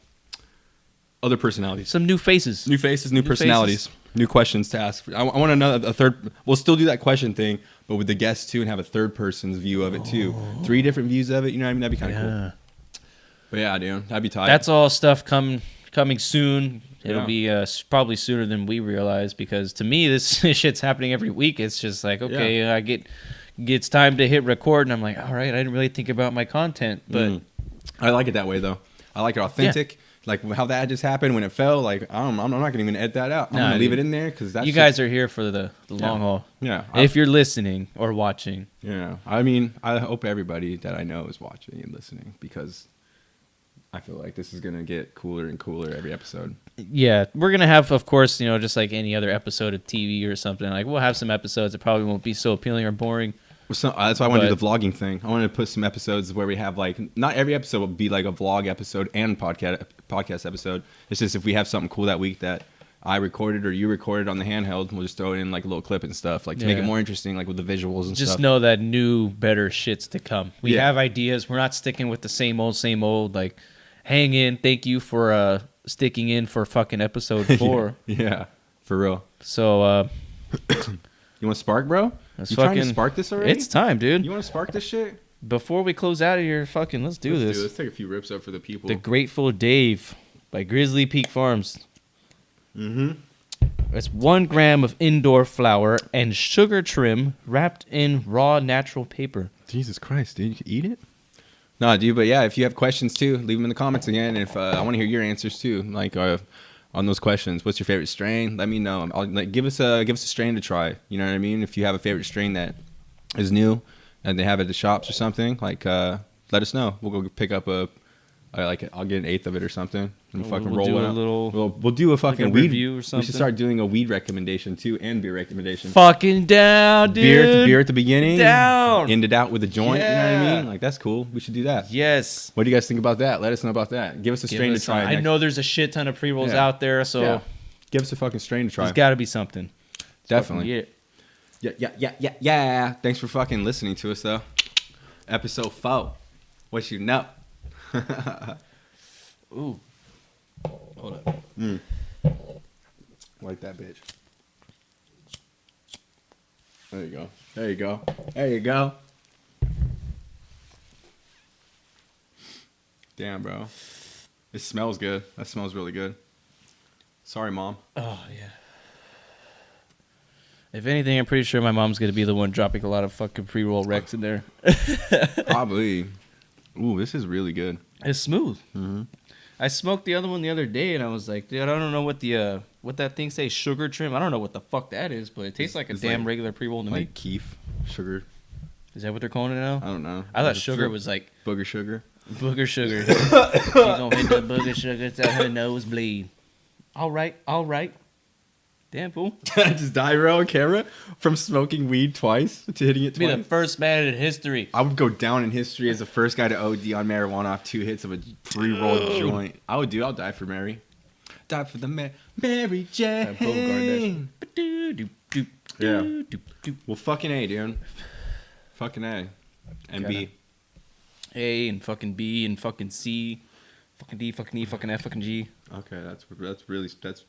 other personalities, some new faces, new personalities, new questions to ask. I want another a third. We'll still do that question thing, but with the guests too, and have a third person's view of it too. 3 different views of it. You know what I mean? That'd be kind of cool. But yeah, dude, that'd be tight. That's all stuff coming soon. It'll Yeah. be probably sooner than we realize, because to me this shit's happening every week. It's just like, okay, I gets time to hit record, and I'm like, all right, I didn't really think about my content, but I like it that way though. I like it authentic. Like how that just happened when it fell. Like I'm not gonna even edit that out. I'm gonna leave it in there because that's you guys are here for the long haul. Yeah. If you're listening or watching. Yeah. I mean, I hope everybody that I know is watching and listening, because I feel like this is gonna get cooler and cooler every episode. Yeah, we're gonna have, of course, just like any other episode of TV or something. Like, we'll have some episodes that probably won't be so appealing or boring. So, that's why I want to do the vlogging thing. I want to put some episodes where we have like, not every episode will be like a vlog episode and podcast episode. It's just if we have something cool that week that I recorded or you recorded on the handheld, we'll just throw it in like a little clip and stuff, like to make it more interesting, like with the visuals and stuff. Just know that new, better shit's to come. We have ideas. We're not sticking with the same old. Like, hang in. Thank you for sticking in for fucking episode 4. Yeah, for real. So, you want to spark, bro? You trying to spark this already? It's time, dude. You want to spark this shit? Before we close out of here, let's do this. Let's take a few rips up for the people. The Grateful Dave by Grizzly Peak Farms. Mm-hmm. It's 1 gram of indoor flour and sugar trim wrapped in raw natural paper. Jesus Christ, dude. You can eat it? No, dude, but yeah, if you have questions too, leave them in the comments again. If I want to hear your answers too, like on those questions. What's your favorite strain? Let me know. Give us a strain to try. You know what I mean? If you have a favorite strain that is new and they have it at the shops or something, like let us know. We'll go pick up I'll get an 1/8 of it or something. And fucking we'll roll do it a out. little, We'll do a fucking weed review or something. We should start doing a weed recommendation too, and beer recommendation. Fucking down, dude. Beer at the beginning. Down. Ended out with a joint. Yeah. You know what I mean? Like, that's cool. We should do that. Yes. What do you guys think about that? Let us know about that. Give us a strain to try. I know there's a shit ton of pre-rolls out there, so Yeah. Give us a fucking strain to try. there's got to be something. Definitely. Yeah. Yeah. Thanks for fucking listening to us, though. Episode 4. What you know? Ooh. Hold up. Like that bitch. There you go. Damn, bro. It smells good. That smells really good. Sorry, Mom. Oh, yeah. If anything, I'm pretty sure my mom's going to be the one dropping a lot of fucking pre-roll Rex in there. Probably. Ooh, this is really good. It's smooth. Mm-hmm. I smoked the other one the other day, and I was like, dude, I don't know what that thing says, sugar trim. I don't know what the fuck that is, but it tastes like a damn regular pre-roll to me. Like keef, sugar. Is that what they're calling it now? I don't know. I thought sugar was like booger sugar. booger sugar. She's gonna hit the booger sugar till her nose bleed. All right. Damn, fool. Did I just die real on camera from smoking weed twice to hitting it To be twice? the first man in history. I would go down in history as the first guy to OD on marijuana off 2 hits of a pre-rolled joint. I'll die for Mary. Die for the Mary Jane. Yeah. Well, fucking A, dude. Fucking A. And B. A and fucking B and fucking C. Fucking D, fucking E, fucking F, fucking G. Okay, that's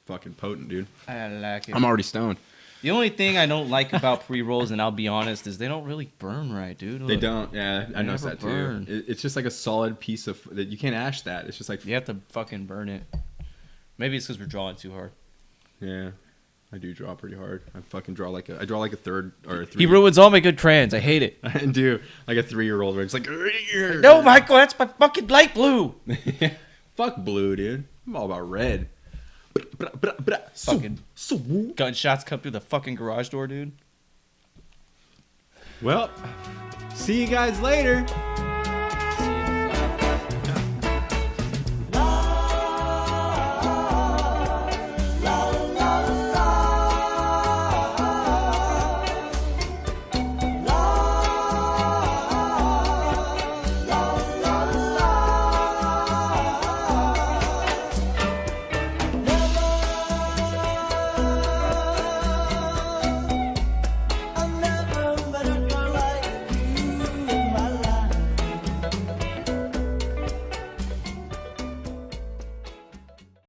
fucking potent, dude. I like it. I'm already stoned. The only thing I don't like about pre-rolls, and I'll be honest, is they don't really burn right, dude. Look, They don't. Yeah, I They noticed never that burn. too. It's just like a solid piece of that. You can't ash that. It's just like You have to fucking burn it. Maybe it's because we're drawing too hard. Yeah. I do draw pretty hard. I draw like a third or a 3. He ruins all my good crayons. I hate it. I do like a 3-year-old where it's like No, Michael, that's my fucking light blue. Fuck blue, dude. I'm all about red. Fucking gunshots come through the fucking garage door, dude. Well, see you guys later.